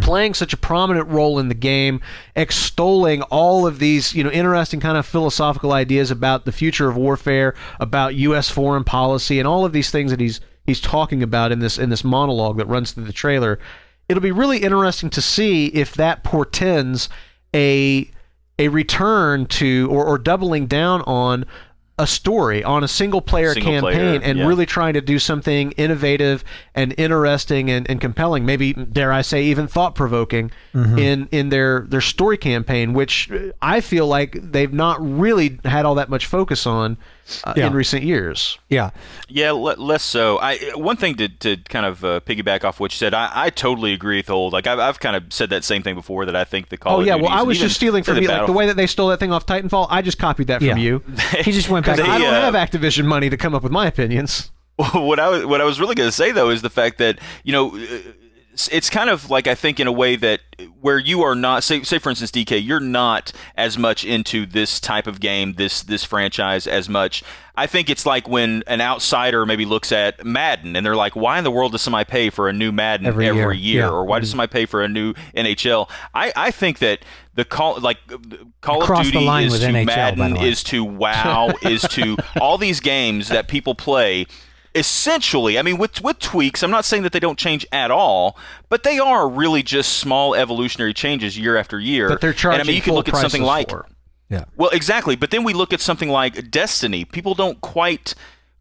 Speaker 1: playing such a prominent role in the game, extolling all of these, interesting kind of philosophical ideas about the future of warfare, about U.S. foreign policy, and all of these things that he's talking about in this monologue that runs through the trailer. It'll be really interesting to see if that portends a return to or doubling down on a story, on a single-player campaign, and really trying to do something innovative and interesting and compelling, maybe, dare I say, even thought-provoking in their story campaign, which I feel like they've not really had all that much focus on in recent years.
Speaker 2: Yeah, less so. One thing to kind of piggyback off what you said, I totally agree with the whole, like, I've kind of said that same thing before, that I think the Call of Duty...
Speaker 1: I was just stealing from you, like the way that they stole that thing off Titanfall, I just copied that from you.
Speaker 3: He just went back.
Speaker 1: I don't have Activision money to come up with my opinions.
Speaker 2: What I was really going to say, though, is the fact that, it's kind of like, I think, in a way that where you are not, say for instance, DK, you're not as much into this type of game, this franchise as much. I think it's like when an outsider maybe looks at Madden and they're like, why in the world does somebody pay for a new Madden every year?
Speaker 3: Yeah.
Speaker 2: Or why does somebody pay for a new NHL? I think that Call of Duty is to NHL, Madden, is to WoW, is to all these games that people play. Essentially, I mean, with tweaks, I'm not saying that they don't change at all, but they are really just small evolutionary changes year after year.
Speaker 1: But they're charging
Speaker 2: and I mean, you can look at something like,
Speaker 3: yeah,
Speaker 2: well, exactly. But then we look at something like Destiny. People don't quite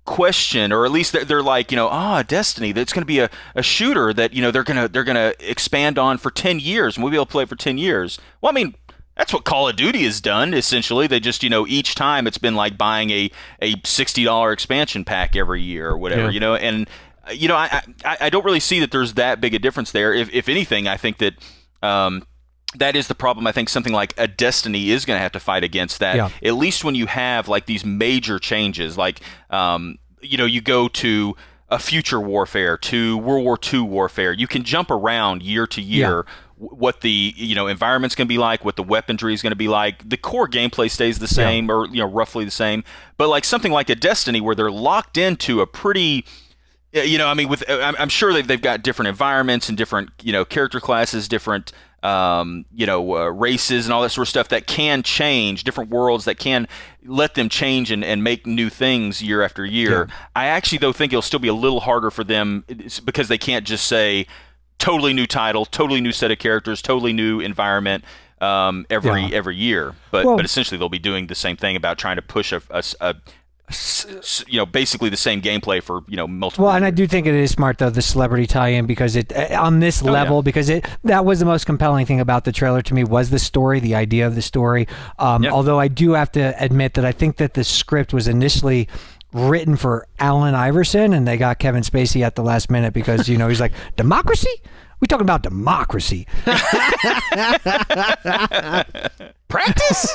Speaker 2: question, or at least they're like, Destiny, that's going to be a shooter that they're gonna expand on for 10 years, and we'll be able to play it for 10 years. Well, I mean, that's what Call of Duty has done, essentially. They just, each time it's been like buying a $60 expansion pack every year or whatever, and, I don't really see that there's that big a difference there. If anything, I think that that is the problem. I think something like a Destiny is going to have to fight against that, at least when you have like these major changes, like, you go to a future warfare, to World War II warfare. You can jump around year to year. Yeah. What the environment's going to be like, what the weaponry is going to be like. The core gameplay stays the same, or roughly the same. But like something like a Destiny, where they're locked into a pretty, I'm sure they've got different environments and different character classes, different races and all that sort of stuff that can change, different worlds that can let them change and make new things year after year. Yeah. I actually though think it'll still be a little harder for them because they can't just say, totally new title, totally new set of characters, totally new environment every year. But essentially they'll be doing the same thing about trying to push basically the same gameplay for multiple.
Speaker 3: Well, and I do think it is smart though, the celebrity tie-in, because it on this level, because that was the most compelling thing about the trailer to me, was the story, the idea of the story. Although I do have to admit that I think that the script was initially written for Allen Iverson, and they got Kevin Spacey at the last minute because he's like, democracy? We talking about democracy?
Speaker 2: Practice.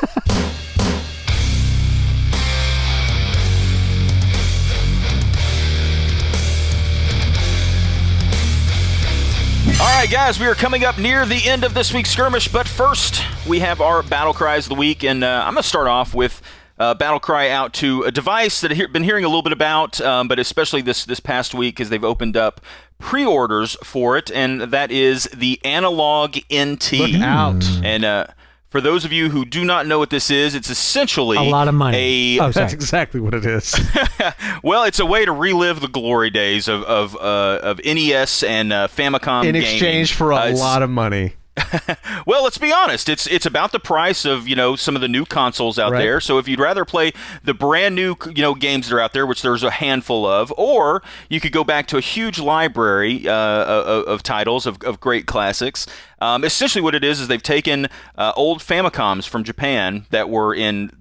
Speaker 2: All right, guys, we are coming up near the end of this week's Skirmish, but first we have our Battle Cries of the week, and I'm going to start off with battle cry out to a device that I've been hearing a little bit about, but especially this past week because they've opened up pre-orders for it, and that is the Analog NT.
Speaker 1: Look out.
Speaker 2: And for those of you who do not know what this is, it's essentially
Speaker 3: a lot of money.
Speaker 1: That's exactly what it is.
Speaker 2: Well, it's a way to relive the glory days of NES and Famicom
Speaker 1: in
Speaker 2: gaming.
Speaker 1: Exchange for a lot of money.
Speaker 2: Well, let's be honest. It's about the price of some of the new consoles out there. So if you'd rather play the brand new games that are out there, which there's a handful of, or you could go back to a huge library of titles of great classics. Essentially, what it is they've taken old Famicoms from Japan that were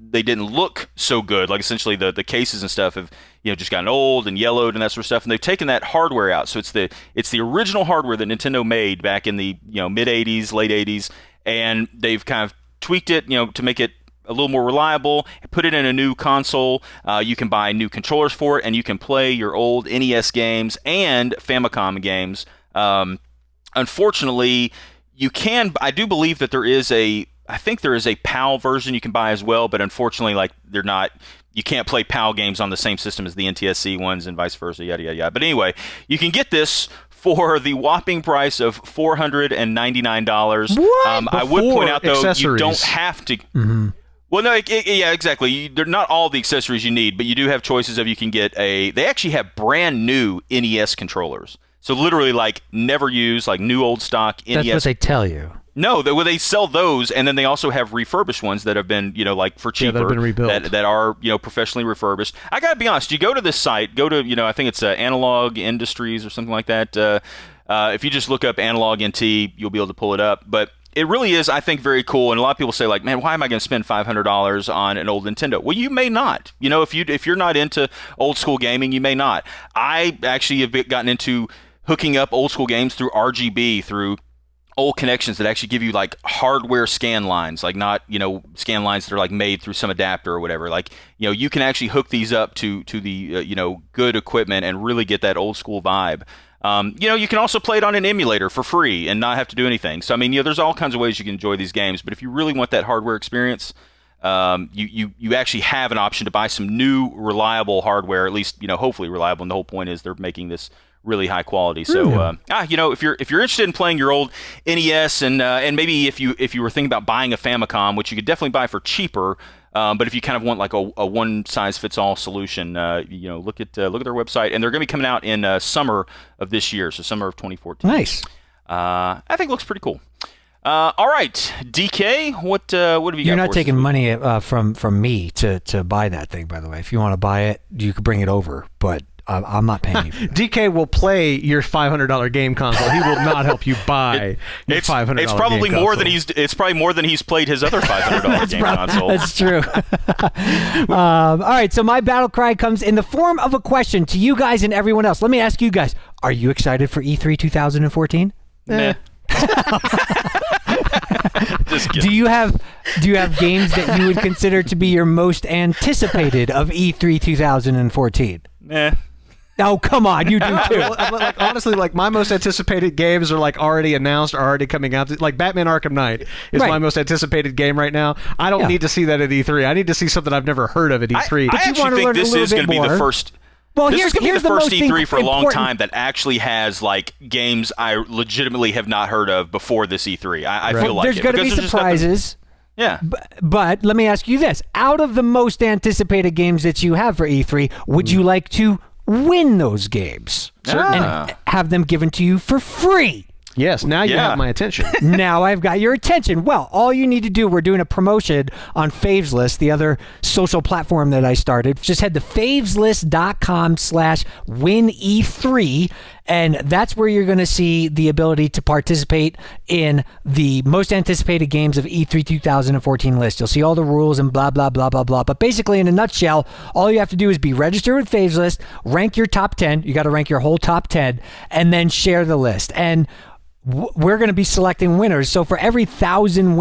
Speaker 2: they didn't look so good. Like essentially the cases and stuff have just gotten old and yellowed and that sort of stuff, and they've taken that hardware out. So it's the original hardware that Nintendo made back in the mid 80s, late 80s, and they've kind of tweaked it to make it a little more reliable, put it in a new console. You can buy new controllers for it, and you can play your old NES games and Famicom games. Unfortunately, I do believe that there is a PAL version you can buy as well, but unfortunately, you can't play PAL games on the same system as the NTSC ones and vice versa, yada, yada, yada. But anyway, you can get this for the whopping price of $499.
Speaker 3: What?
Speaker 2: I would point out, though,
Speaker 1: accessories.
Speaker 2: You don't have to...
Speaker 3: Mm-hmm.
Speaker 2: Well, no, yeah, exactly. They're not all the accessories you need, but you do have choices of you can get They actually have brand new NES controllers. So literally, never used, new old stock NES.
Speaker 3: That's what they tell you.
Speaker 2: No, they sell those, and then they also have refurbished ones that have been, for cheaper.
Speaker 1: that have been rebuilt.
Speaker 2: That are, professionally refurbished. I gotta be honest. You go to this site, I think it's Analog Industries or something like that. If you just look up Analog NT, you'll be able to pull it up. But it really is, I think, very cool. And a lot of people say, man, why am I going to spend $500 on an old Nintendo? Well, you may not. If you're not into old school gaming, you may not. I actually have gotten into hooking up old school games through RGB, through old connections that actually give you hardware scan lines, not scan lines that are made through some adapter or whatever. You can actually hook these up to the good equipment and really get that old school vibe. You can also play it on an emulator for free and not have to do anything. So, I mean, there's all kinds of ways you can enjoy these games. But if you really want that hardware experience, you actually have an option to buy some new, reliable hardware, at least, hopefully reliable. And the whole point is they're making this really high quality. So, if you're interested in playing your old NES and maybe if you were thinking about buying a Famicom, which you could definitely buy for cheaper, but if you kind of want like a one-size-fits-all solution, look at their website, and they're going to be coming out in summer of this year, so summer of 2014.
Speaker 3: Nice.
Speaker 2: I think it looks pretty cool. All right, DK, what have you got?
Speaker 3: You're not taking money from me to buy that thing, by the way. If you want to buy it, you could bring it over, but I'm not paying you for that.
Speaker 1: DK will play your $500 game console. He will not help you buy your $500
Speaker 2: It's probably
Speaker 1: game
Speaker 2: more
Speaker 1: console.
Speaker 2: It's probably more than he's played his other $500 game console.
Speaker 3: That's true. All right, so my battle cry comes in the form of a question to you guys and everyone else. Let me ask you guys: are you excited for E3 2014?
Speaker 2: Nah. Just kidding.
Speaker 3: Do you have games that you would consider to be your most anticipated of E3 2014?
Speaker 2: Nah.
Speaker 3: Oh, come on, you do too.
Speaker 1: Honestly, my most anticipated games are already announced, are already coming out. Like Batman Arkham Knight is my most anticipated game right now. I don't need to see that at E3. I need to see something I've never heard of at E3.
Speaker 2: I actually think this is going to be the first.
Speaker 3: Well,
Speaker 2: here's the first E3 for a long
Speaker 3: important
Speaker 2: time that actually has games I legitimately have not heard of before this E3. I feel like
Speaker 3: there's going to be surprises.
Speaker 2: Yeah.
Speaker 3: But let me ask you this: out of the most anticipated games that you have for E3, would you like to win those games and have them given to you for free?
Speaker 1: Yes, now you have my attention.
Speaker 3: Now I've got your attention. Well, all you need to do, we're doing a promotion on Faves List, the other social platform that I started. Just head to faveslist.com/winE3, and that's where you're going to see the ability to participate in the most anticipated games of E3 2014 list. You'll see all the rules and blah, blah, blah, blah, blah. But basically, in a nutshell, all you have to do is be registered with Faves List, rank your top 10. You got to rank your whole top 10, and then share the list. And we're going to be selecting winners. So for every 1,000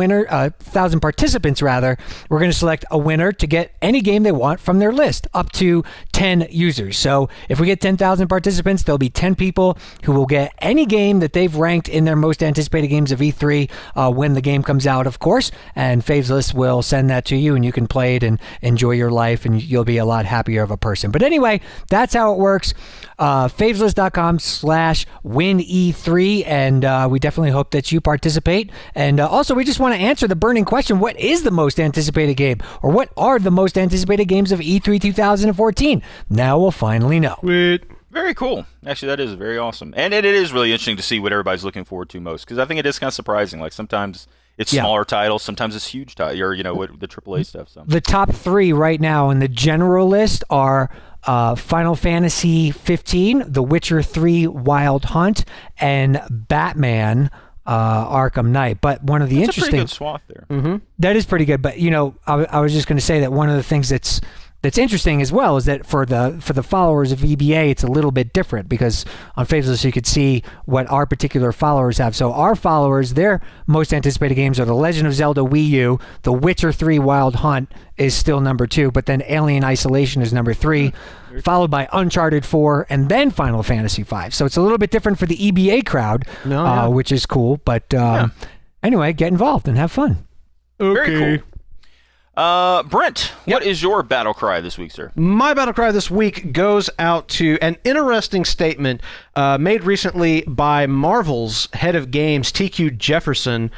Speaker 3: participants, we're going to select a winner to get any game they want from their list, up to 10 users. So if we get 10,000 participants, there'll be 10 people who will get any game that they've ranked in their most anticipated games of E3 when the game comes out, of course. And Faves List will send that to you, and you can play it and enjoy your life, and you'll be a lot happier of a person. But anyway, that's how it works. Faveslist.com/winE3, and we definitely hope that you participate. And also, we just want to answer the burning question: what is the most anticipated game, or what are the most anticipated games of E3 2014? Now we'll finally know.
Speaker 2: Very cool. Actually, that is very awesome, and it is really interesting to see what everybody's looking forward to most, because I think it is kind of surprising. Sometimes it's smaller titles, sometimes it's huge titles, or the AAA stuff. So
Speaker 3: the top 3 right now in the general list are Final Fantasy 15, The Witcher 3 Wild Hunt, and Batman Arkham Knight. But one of the
Speaker 2: That's
Speaker 3: interesting...
Speaker 2: a pretty good swath there.
Speaker 1: Mm-hmm.
Speaker 3: That is pretty good. But, I was just going to say that one of the things that's interesting as well is that for the followers of EBA, it's a little bit different, because on Faceless you could see what our particular followers have. So our followers, their most anticipated games are The Legend of Zelda Wii U, The Witcher 3 Wild Hunt is still number 2, but then Alien Isolation is number 3, followed by Uncharted 4, and then Final Fantasy 5. So it's a little bit different for the EBA crowd, which is cool. But anyway, get involved and have fun.
Speaker 1: Okay.
Speaker 2: Very cool. Brent, what is your battle cry this week, sir?
Speaker 1: My battle cry this week goes out to an interesting statement made recently by Marvel's head of games, TQ Jefferson,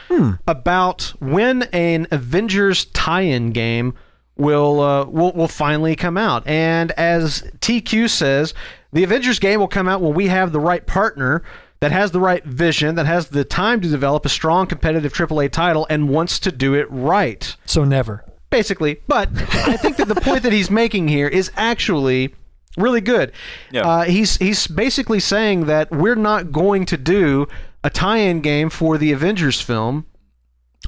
Speaker 1: about when an Avengers tie-in game will finally come out. And as TQ says, the Avengers game will come out when we have the right partner that has the right vision, that has the time to develop a strong competitive AAA title and wants to do it right.
Speaker 3: So never.
Speaker 1: Basically. But I think that the point that he's making here is actually really good. Yeah. He's basically saying that we're not going to do a tie-in game for the Avengers film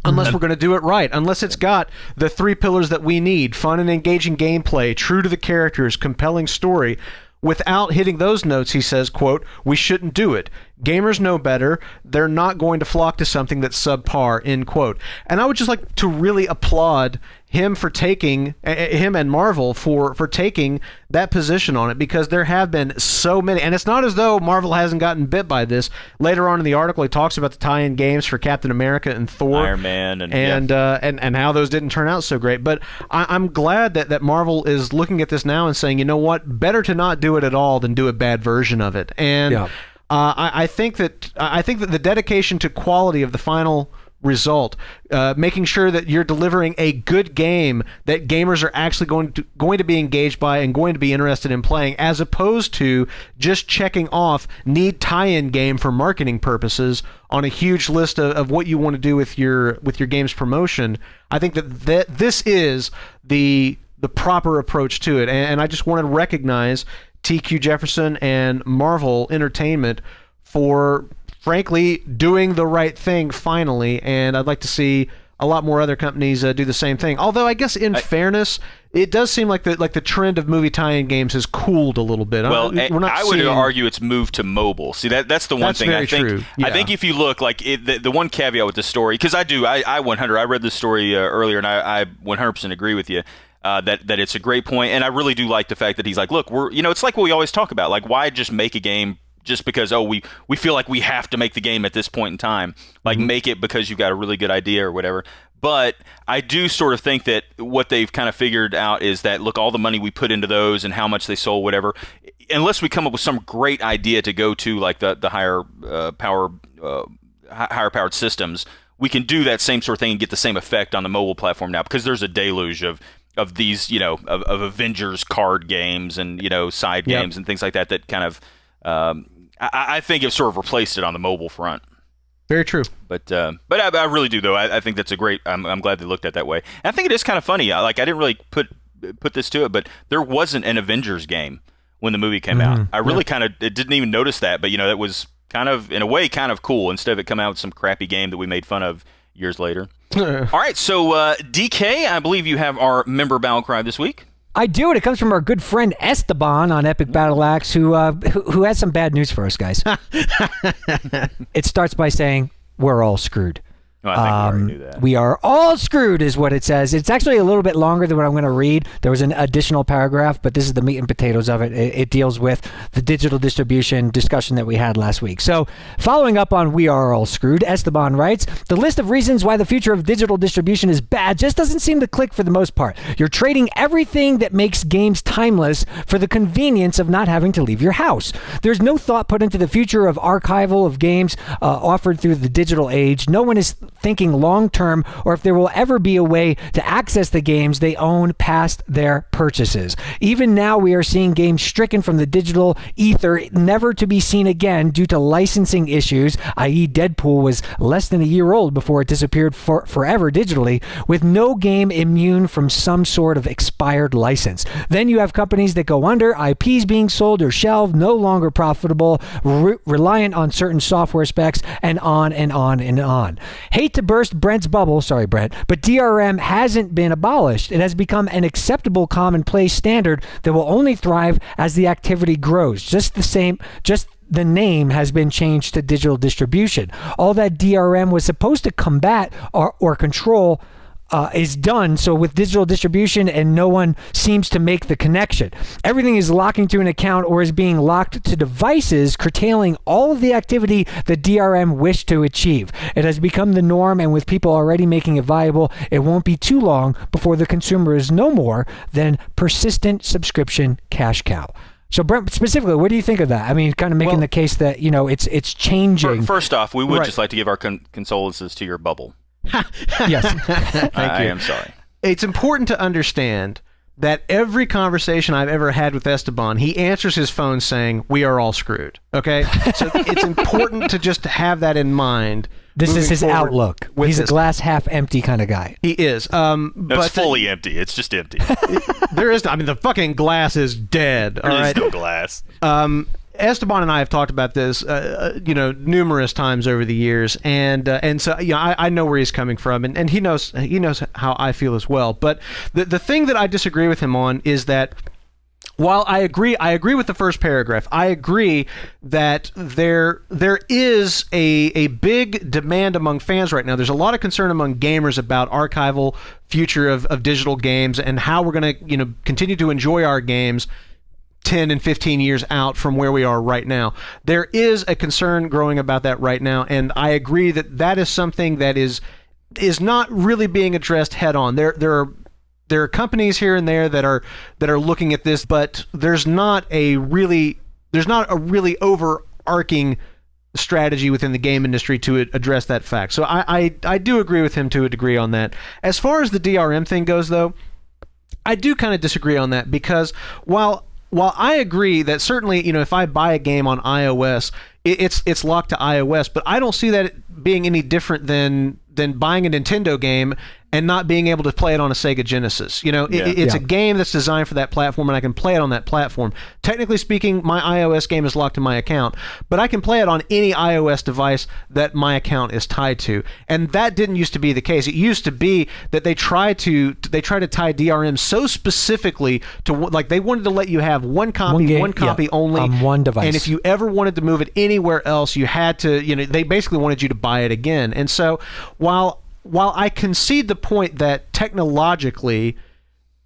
Speaker 1: unless we're going to do it right, unless it's got the 3 pillars that we need: fun and engaging gameplay, true to the characters, compelling story. Without hitting those notes, he says, quote, "we shouldn't do it. Gamers know better. They're not going to flock to something that's subpar, end quote. And I would just like to really applaud him for taking, him and Marvel for taking that position on it, because there have been so many, and it's not as though Marvel hasn't gotten bit by this. Later on in the article, he talks about the tie-in games for Captain America and Thor,
Speaker 2: Iron Man,
Speaker 1: and how those didn't turn out so great. But I'm glad that Marvel is looking at this now and saying, you know what, better to not do it at all than do a bad version of it. And I think that the dedication to quality of the final result, making sure that you're delivering a good game that gamers are actually going to be engaged by and going to be interested in playing, as opposed to just checking off need tie-in game for marketing purposes on a huge list of what you want to do with your game's promotion. I think that this is the proper approach to it, and I just want to recognize TQ Jefferson and Marvel Entertainment for frankly doing the right thing finally, and I'd like to see a lot more other companies do the same thing. Although I guess in fairness, it does seem like the trend of movie tie-in games has cooled a little bit.
Speaker 2: Well, I would argue it's moved to mobile. See, that's the one thing I think.
Speaker 1: True. Yeah.
Speaker 2: I think if you look like the one caveat with the story, because I 100. I read the story earlier, and I 100% agree with you. That it's a great point, and I really do like the fact that he's like, look, it's like what we always talk about, like, why just make a game just because we feel like we have to make the game at this point in time, like make it because you've got a really good idea or whatever. But I do sort of think that what they've kind of figured out is that, look, all the money we put into those and how much they sold, whatever, unless we come up with some great idea to go to, like the higher powered systems, we can do that same sort of thing and get the same effect on the mobile platform now, because there's a deluge of these, of Avengers card games and, side games and things like that kind of, I think it sort of replaced it on the mobile front.
Speaker 1: Very true.
Speaker 2: But I really do, though. I think that's a great, I'm glad they looked at that way. And I think it is kind of funny. I didn't really put this to it, but there wasn't an Avengers game when the movie came out. I really didn't even notice that, but, that was kind of, in a way, kind of cool, instead of it coming out with some crappy game that we made fun of years later. All right, so DK, I believe you have our member battle cry this week.
Speaker 3: I do, and it comes from our good friend Esteban on Epic Battle Axe, who has some bad news for us, guys. It starts by saying, "We're all screwed."
Speaker 2: Oh, I think we already knew that.
Speaker 3: We are all screwed is what it says. It's actually a little bit longer than what I'm going to read. There was an additional paragraph, but this is the meat and potatoes of it. It deals with the digital distribution discussion that we had last week. So following up on "We are all screwed," Esteban writes, "The list of reasons why the future of digital distribution is bad just doesn't seem to click for the most part. You're trading everything that makes games timeless for the convenience of not having to leave your house. There's no thought put into the future of archival of games offered through the digital age. No one is thinking long-term, or if there will ever be a way to access the games they own past their purchases. Even now, we are seeing games stricken from the digital ether, never to be seen again due to licensing issues, i.e. Deadpool was less than a year old before it disappeared forever digitally, with no game immune from some sort of expired license. Then you have companies that go under, IPs being sold or shelved, no longer profitable, reliant on certain software specs, and on and on and on. Hate to burst Brent's bubble, sorry Brent, but DRM hasn't been abolished. It has become an acceptable commonplace standard that will only thrive as the activity grows. Just the name has been changed to digital distribution. All that DRM was supposed to combat or control is done. So with digital distribution, and no one seems to make the connection. Everything is locking to an account or is being locked to devices, curtailing all of the activity that DRM wished to achieve. It has become the norm, and with people already making it viable, it won't be too long before the consumer is no more than persistent subscription cash cow. So, Brent, specifically, what do you think of that? I mean, kind of making the case that, it's changing.
Speaker 2: First off, we would just like to give our condolences to your bubble.
Speaker 3: Yes.
Speaker 2: I am sorry.
Speaker 1: It's important to understand that every conversation I've ever had with Esteban, he answers his phone saying, "We are all screwed." Okay? So it's important to just have that in mind.
Speaker 3: This is his outlook. He's a glass half empty kind of guy.
Speaker 1: He is.
Speaker 2: But it's fully empty. It's just empty.
Speaker 1: There is, the fucking glass is dead.
Speaker 2: There is no glass.
Speaker 1: Esteban and I have talked about this, numerous times over the years, and so I know where he's coming from, and he knows how I feel as well. But the thing that I disagree with him on is that while I agree with the first paragraph. I agree that there is a big demand among fans right now. There's a lot of concern among gamers about archival future of digital games and how we're going to continue to enjoy our games 10 and 15 years out from where we are right now. There is a concern growing about that right now, and I agree that is something that is not really being addressed head on. There are companies here and there that are looking at this, but there's not a really overarching strategy within the game industry to address that fact. So I do agree with him to a degree on that. As far as the DRM thing goes, though, I do kind of disagree on that, because while I agree that certainly, if I buy a game on iOS, it's locked to iOS, but I don't see that being any different than buying a Nintendo game and not being able to play it on a Sega Genesis. It's a game that's designed for that platform, and I can play it on that platform. Technically speaking, my iOS game is locked to my account, but I can play it on any iOS device that my account is tied to. And that didn't used to be the case. It used to be that they try to tie DRM so specifically to, like, they wanted to let you have one copy only
Speaker 3: on one device.
Speaker 1: And if you ever wanted to move it anywhere else, you had to, they basically wanted you to buy it again. And so while I concede the point that technologically,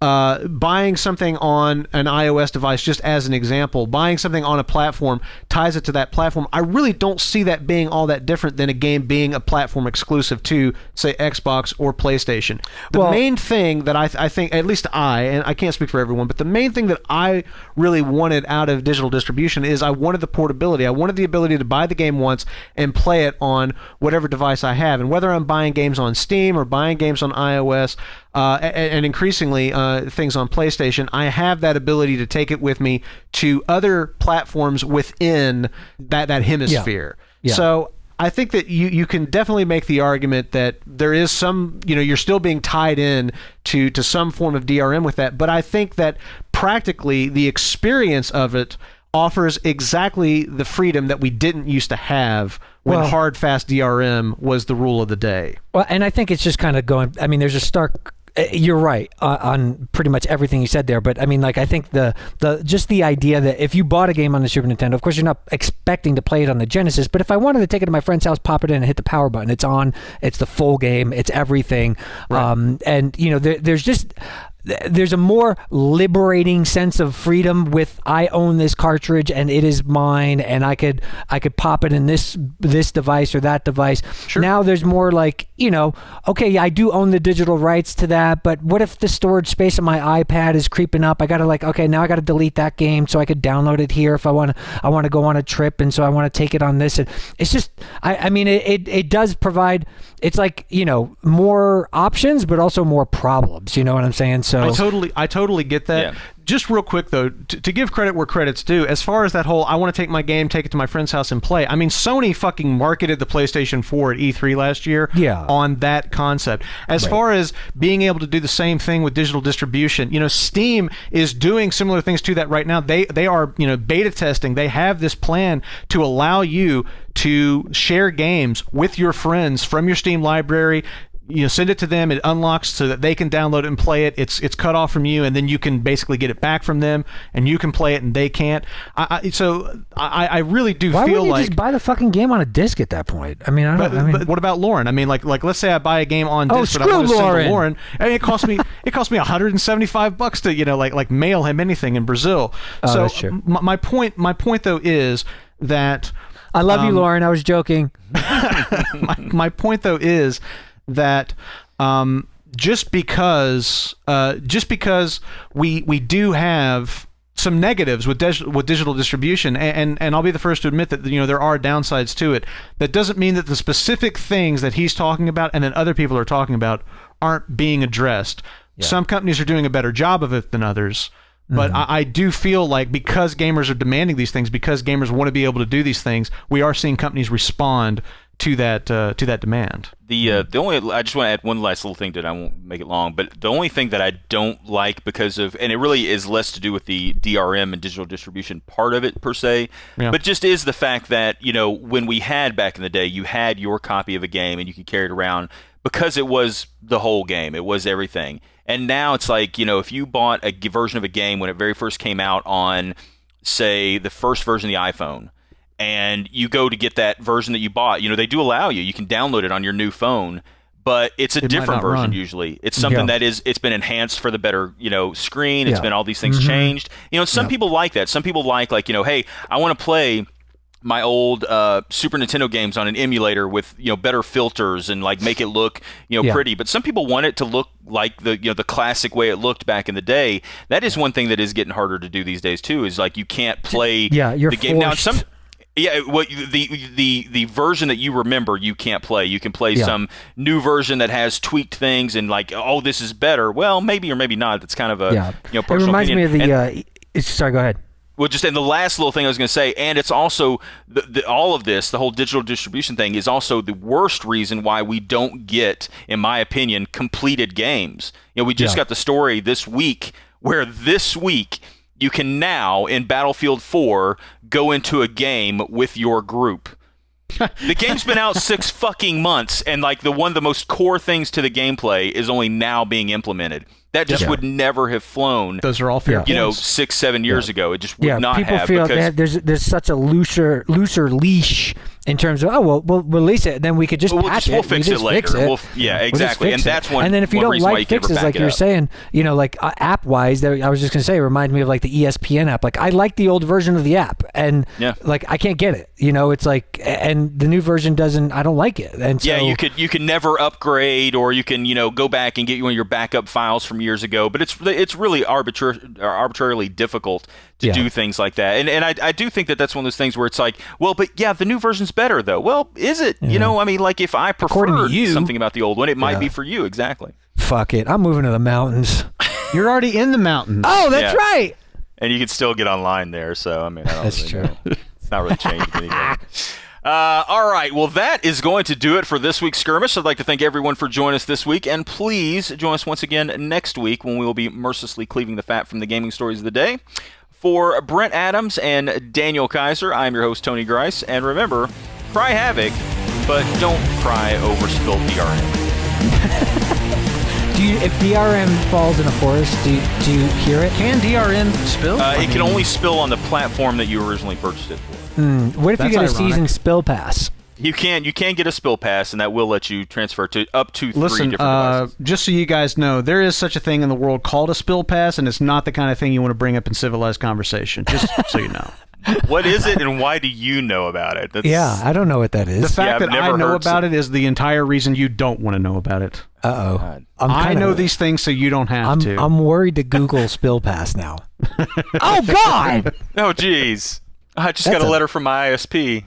Speaker 1: buying something on an iOS device, just as an example, buying something on a platform ties it to that platform, I really don't see that being all that different than a game being a platform exclusive to, say, Xbox or PlayStation. The main thing that I think, at least and I can't speak for everyone, but the main thing that I really wanted out of digital distribution is I wanted the portability. I wanted the ability to buy the game once and play it on whatever device I have. And whether I'm buying games on Steam or buying games on iOS, and increasingly things on PlayStation, I have that ability to take it with me to other platforms within that hemisphere. Yeah. So I think that you can definitely make the argument that there is some, you're still being tied in to some form of DRM with that, but I think that practically the experience of it offers exactly the freedom that we didn't used to have when hard, fast DRM was the rule of the day.
Speaker 3: Well, and I think it's just kind of going, there's a stark, you're right on pretty much everything you said there, but I think just the idea that if you bought a game on the Super Nintendo, of course you're not expecting to play it on the Genesis, but if I wanted to take it to my friend's house, pop it in and hit the power button, it's on, it's the full game, it's everything. Right. And there's a more liberating sense of freedom with, I own this cartridge and it is mine, and I could pop it in this device or that device. Sure. Now there's more like, okay, I do own the digital rights to that, but what if the storage space on my iPad is creeping up? I gotta now I gotta delete that game so I could download it here if I want to go on a trip, and so I want to take it on this. And it's just, it does provide, it's like, more options, but also more problems. You know what I'm saying? So
Speaker 1: I totally get that. Yeah. Just real quick though, to give credit where credit's due, as far as that whole I want to take my game, take it to my friend's house and play. Sony fucking marketed the PlayStation 4 at E3 last year on that concept. As far as being able to do the same thing with digital distribution, Steam is doing similar things to that right now. They are, beta testing. They have this plan to allow you to share games with your friends from your Steam library. Send it to them, it unlocks so that they can download it and play it. It's cut off from you, and then you can basically get it back from them, and you can play it and they can't. I really do feel like... Why wouldn't you
Speaker 3: just buy the fucking game on a disc at that point?
Speaker 1: But what about Lauren? Like let's say I buy a game on disc, but I want to send to Lauren, and it cost me $175 to like mail him anything in Brazil. So
Speaker 3: that's true.
Speaker 1: My point though is that
Speaker 3: I love you, Lauren. I was joking.
Speaker 1: my point though is that just because we do have some negatives with digital distribution, and I'll be the first to admit that there are downsides to it, that doesn't mean that the specific things that he's talking about and that other people are talking about aren't being addressed. Yeah. Some companies are doing a better job of it than others. But I do feel like because gamers are demanding these things, because gamers want to be able to do these things, we are seeing companies respond to that demand.
Speaker 2: The only, I just want to add one last little thing that I won't make it long, but the only thing that I don't like because of, and it really is less to do with the DRM and digital distribution part of it per se, but just is the fact that, you know, when we had back in the day, you had your copy of a game and you could carry it around because it was the whole game, it was everything. And now it's like, you know, if you bought a version of a game when it very first came out on, say, the first version of the iPhone, and you go to get that version that you bought, you know, they do allow you can download it on your new phone, but it's a different version usually. It's something that it's been enhanced for the better, you know, screen. It's been all these things changed. You know, some people like that. Some people like, you know, hey, I want to play my old Super Nintendo games on an emulator with, you know, better filters and like make it look, you know, pretty. But some people want it to look like the, you know, the classic way it looked back in the day. That is one thing that is getting harder to do these days too, is like you can't play the game. Now what the version that you remember you can't play. You can play some new version that has tweaked things and like, oh, this is better. Well, maybe or maybe not. That's kind of a you know, personal
Speaker 3: It reminds
Speaker 2: opinion.
Speaker 3: me of the sorry, go ahead.
Speaker 2: Well, just and the last little thing I was going to say, and it's also all of this, the whole digital distribution thing is also the worst reason why we don't get, in my opinion, completed games. You know, we just got the story this week where this week you can now in Battlefield 4 go into a game with your group. The game's been out 6 fucking months, and like one of the most core things to the gameplay is only now being implemented. That just would never have flown.
Speaker 1: Those are all fair.
Speaker 2: You know, 6-7 years ago, it just would not
Speaker 3: people
Speaker 2: have.
Speaker 3: Feel
Speaker 2: Because
Speaker 3: there's such a looser leash in terms of we'll release it, and then we could just patch it.
Speaker 2: We'll fix it later. Exactly. And that's one.
Speaker 3: And then if you don't like fixes, like you're saying, you know, like app wise, I was just gonna say, it reminded me of like the ESPN app. Like I like the old version of the app, and like I can't get it. You know, it's like, and the new version doesn't. I don't like it. And so,
Speaker 2: you can never upgrade, or you can, you know, go back and get one of your backup files from years ago. But it's really arbitrarily difficult to do things like that. And I do think that that's one of those things where it's like, well, but the new version's better though. Well, is it? You know, I mean, like if I prefer something about the old one, it might be for you. Exactly.
Speaker 3: Fuck it. I'm moving to the mountains.
Speaker 1: You're already in the mountains.
Speaker 3: Oh, that's right.
Speaker 2: And you can still get online there. So, I mean,
Speaker 3: that's
Speaker 2: really
Speaker 3: true.
Speaker 2: know. It's not really changing anything. All right, well, that is going to do it for this week's Skirmish. I'd like to thank everyone for joining us this week, and please join us once again next week when we will be mercilessly cleaving the fat from the gaming stories of the day. For Brent Adams and Daniel Kaiser, I'm your host, Tony Grice, and remember, cry havoc, but don't cry over spilled DRM.
Speaker 3: If DRM falls in a forest, do you hear it?
Speaker 1: Can DRM spill?
Speaker 2: It can only spill on the platform that you originally purchased it for.
Speaker 3: What if you get a season spill pass?
Speaker 2: You can get a spill pass, and that will let you transfer to up to 3 different devices.
Speaker 1: Just so you guys know, there is such a thing in the world called a spill pass, and it's not the kind of thing you want to bring up in civilized conversation, just so you know.
Speaker 2: What is it, and why do you know about it?
Speaker 3: I don't know what that is.
Speaker 1: The fact that I know about it is the entire reason you don't want to know about it.
Speaker 3: Uh-oh.
Speaker 1: I know these things so you don't have to.
Speaker 3: I'm worried to Google spill pass now. Oh, God!
Speaker 2: Oh, jeez. I just got a letter from my ISP.